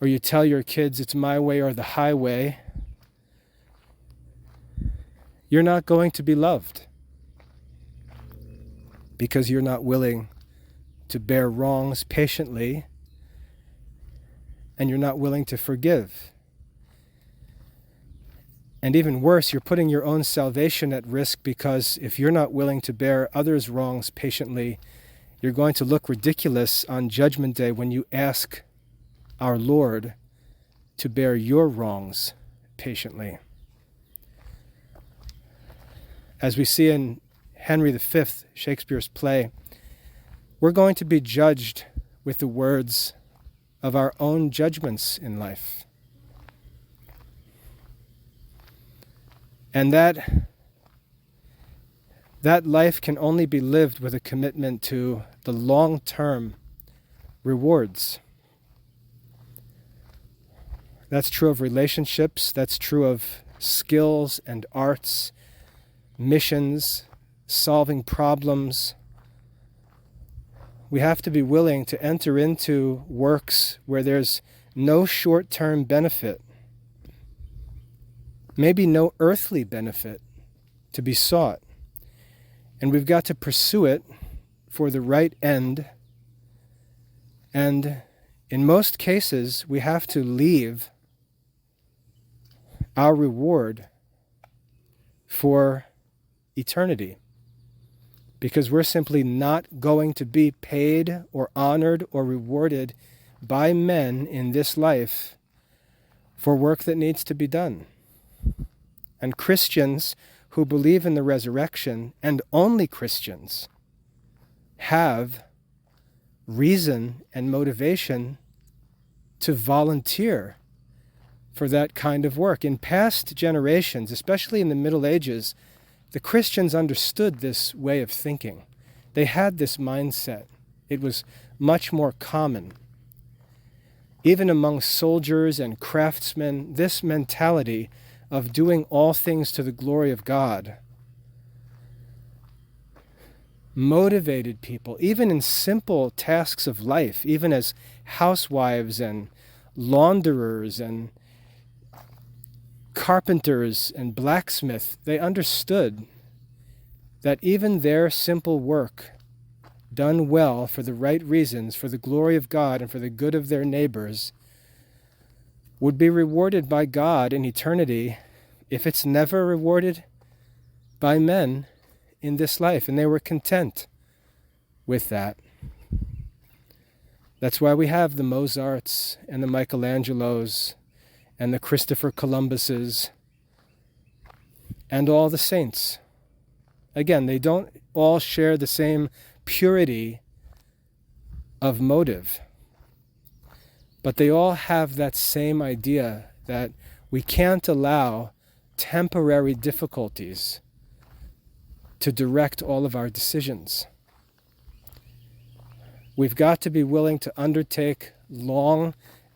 or you tell your kids it's my way or the highway, you're not going to be loved because you're not willing to bear wrongs patiently, and you're not willing to forgive. And even worse, you're putting your own salvation at risk, because if you're not willing to bear others' wrongs patiently, you're going to look ridiculous on Judgment Day when you ask our Lord to bear your wrongs patiently. As we see in Henry V, Shakespeare's play, we're going to be judged with the words of our own judgments in life. And that life can only be lived with a commitment to the long-term rewards. That's true of relationships, that's true of skills and arts, missions, solving problems. We have to be willing to enter into works where there's no short-term benefit, maybe no earthly benefit to be sought. And we've got to pursue it for the right end. And in most cases, we have to leave our reward for eternity, because we're simply not going to be paid or honored or rewarded by men in this life for work that needs to be done. And Christians who believe in the resurrection, and only Christians, have reason and motivation to volunteer for that kind of work. In past generations, especially in the Middle Ages, the Christians understood this way of thinking. They had this mindset. It was much more common. Even among soldiers and craftsmen, this mentality of doing all things to the glory of God motivated people, even in simple tasks of life, even as housewives and launderers and carpenters and blacksmiths. They understood that even their simple work, done well for the right reasons, for the glory of God and for the good of their neighbors, would be rewarded by God in eternity if it's never rewarded by men in this life. And they were content with that. That's why we have the Mozarts and the Michelangelos and the Christopher Columbuses and all the saints. Again, they don't all share the same purity of motive, but they all have that same idea that we can't allow temporary difficulties to direct all of our decisions. We've got to be willing to undertake long,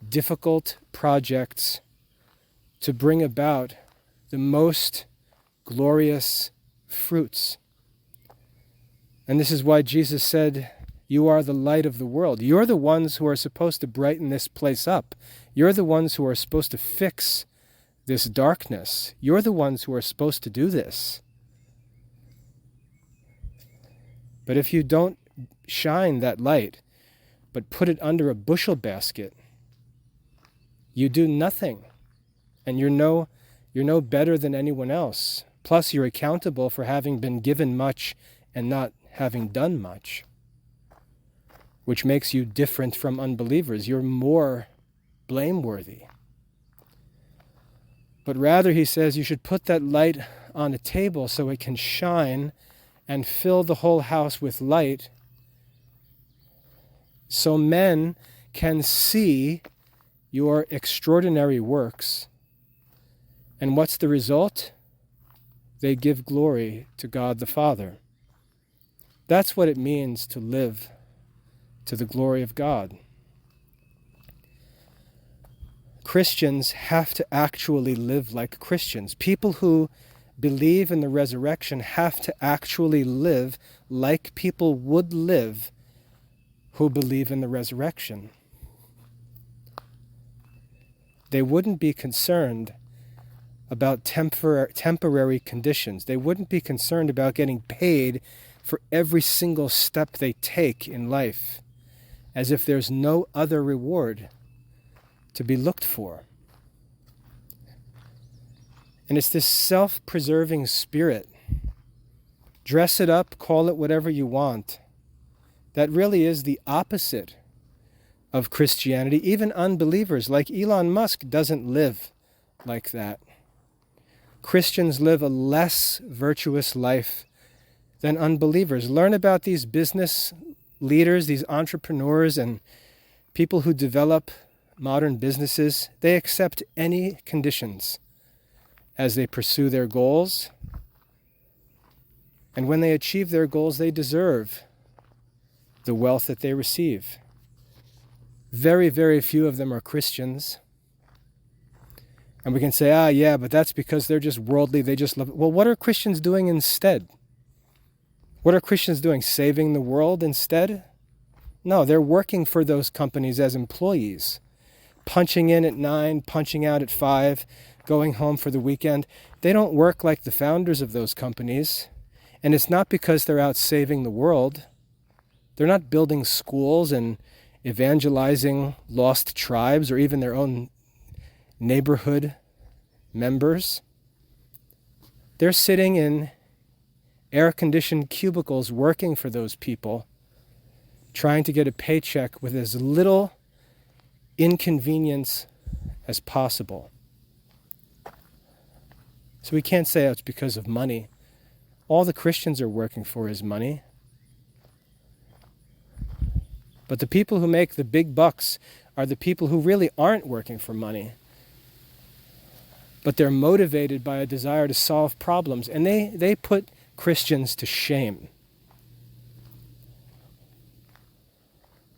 difficult projects to bring about the most glorious fruits. And this is why Jesus said, "You are the light of the world." You're the ones who are supposed to brighten this place up. You're the ones who are supposed to fix this darkness. You're the ones who are supposed to do this. But if you don't shine that light, but put it under a bushel basket, you do nothing. And you're no better than anyone else. Plus, you're accountable for having been given much and not having done much, which makes you different from unbelievers. You're more blameworthy. But rather, he says, you should put that light on a table so it can shine and fill the whole house with light, so men can see your extraordinary works. And what's the result? They give glory to God the Father. That's what it means to live to the glory of God. Christians have to actually live like Christians. People who believe in the resurrection have to actually live like people would live who believe in the resurrection. They wouldn't be concerned about temporary conditions. They wouldn't be concerned about getting paid for every single step they take in life, as if there's no other reward to be looked for. And it's this self-preserving spirit. Dress it up, call it whatever you want. That really is the opposite of Christianity. Even unbelievers like Elon Musk doesn't live like that. Christians live a less virtuous life than unbelievers. Learn about these business leaders, these entrepreneurs, and people who develop modern businesses. They accept any conditions as they pursue their goals. And when they achieve their goals, they deserve the wealth that they receive. Very, very few of them are Christians. And we can say, yeah, but that's because they're just worldly, they just love it. Well, what are Christians doing instead? What are Christians doing? Saving the world instead? No, they're working for those companies as employees. Punching in at 9, punching out at 5, going home for the weekend. They don't work like the founders of those companies. And it's not because they're out saving the world. They're not building schools and evangelizing lost tribes or even their own neighborhood members. They're sitting in air-conditioned cubicles working for those people, trying to get a paycheck with as little inconvenience as possible. So we can't say it's because of money. All the Christians are working for is money. But the people who make the big bucks are the people who really aren't working for money. But they're motivated by a desire to solve problems. And they put Christians to shame.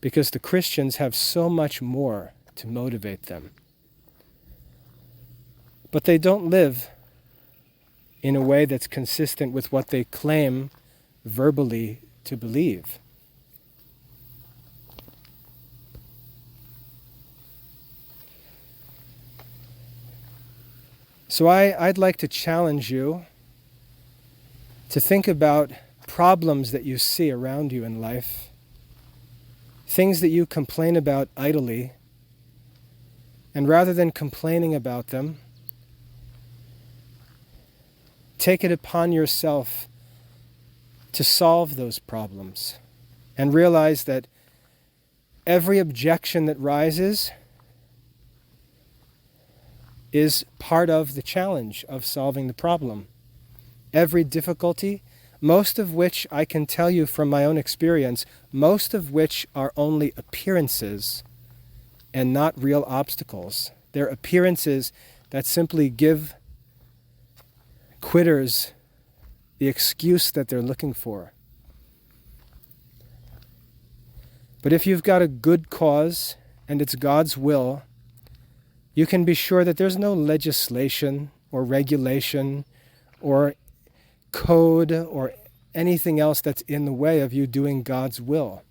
Because the Christians have so much more to motivate them. But they don't live in a way that's consistent with what they claim verbally to believe. So I'd like to challenge you to think about problems that you see around you in life, things that you complain about idly, and rather than complaining about them, take it upon yourself to solve those problems and realize that every objection that rises is part of the challenge of solving the problem. Every difficulty, most of which I can tell you from my own experience, most of which are only appearances and not real obstacles. They're appearances that simply give quitters the excuse that they're looking for. But if you've got a good cause and it's God's will, you can be sure that there's no legislation or regulation or code or anything else that's in the way of you doing God's will.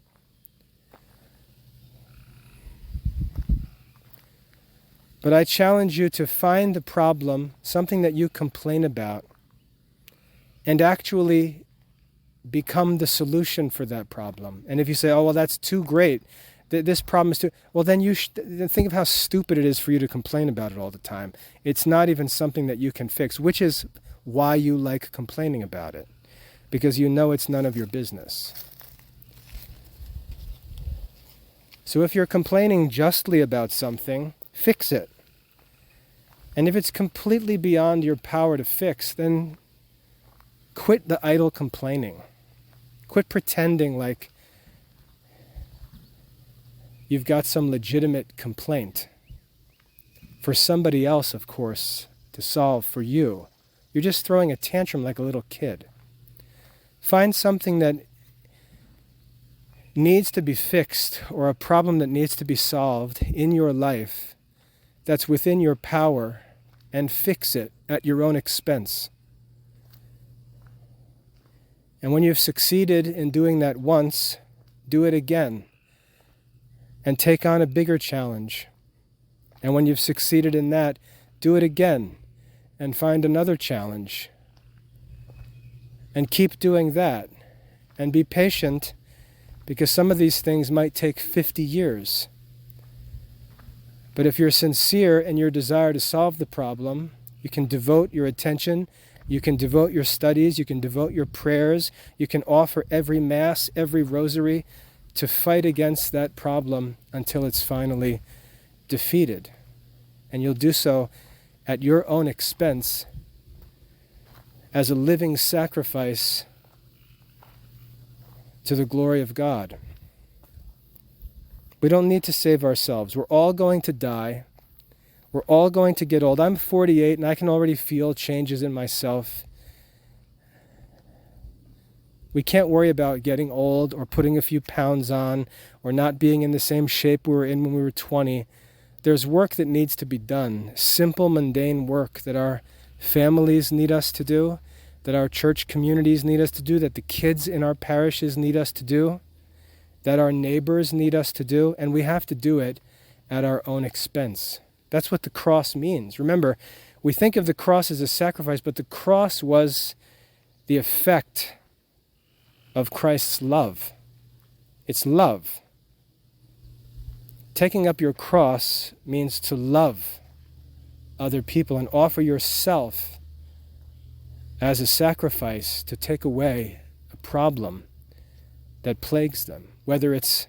But I challenge you to find the problem, something that you complain about, and actually become the solution for that problem. And if you say, oh, well, that's too great, this problem is too... Well, then then think of how stupid it is for you to complain about it all the time. It's not even something that you can fix, which is why you like complaining about it, because you know it's none of your business. So if you're complaining justly about something, fix it. And if it's completely beyond your power to fix, then quit the idle complaining. Quit pretending like you've got some legitimate complaint for somebody else, of course, to solve for you. You're just throwing a tantrum like a little kid. Find something that needs to be fixed or a problem that needs to be solved in your life that's within your power and fix it at your own expense. And when you've succeeded in doing that once, do it again and take on a bigger challenge. And when you've succeeded in that, do it again and find another challenge and keep doing that and be patient, because some of these things might take 50 years. But if you're sincere in your desire to solve the problem, you can devote your attention, you can devote your studies, you can devote your prayers, you can offer every Mass, every rosary to fight against that problem until it's finally defeated. And you'll do so at your own expense as a living sacrifice to the glory of God. We don't need to save ourselves. We're all going to die. We're all going to get old. I'm 48 and I can already feel changes in myself. We can't worry about getting old or putting a few pounds on or not being in the same shape we were in when we were 20. There's work that needs to be done, simple, mundane work that our families need us to do, that our church communities need us to do, that the kids in our parishes need us to do, that our neighbors need us to do, and we have to do it at our own expense. That's what the cross means. Remember, we think of the cross as a sacrifice, but the cross was the effect of Christ's love. It's love. Taking up your cross means to love other people and offer yourself as a sacrifice to take away a problem that plagues them. Whether it's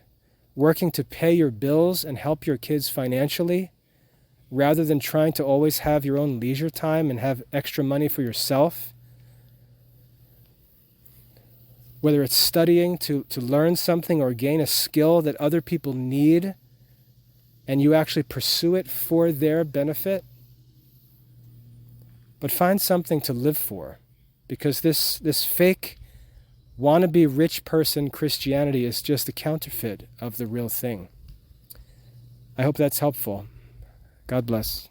working to pay your bills and help your kids financially, rather than trying to always have your own leisure time and have extra money for yourself. Whether it's studying to learn something or gain a skill that other people need, and you actually pursue it for their benefit. But find something to live for, because this fake wannabe rich person Christianity is just a counterfeit of the real thing. I hope that's helpful. God bless.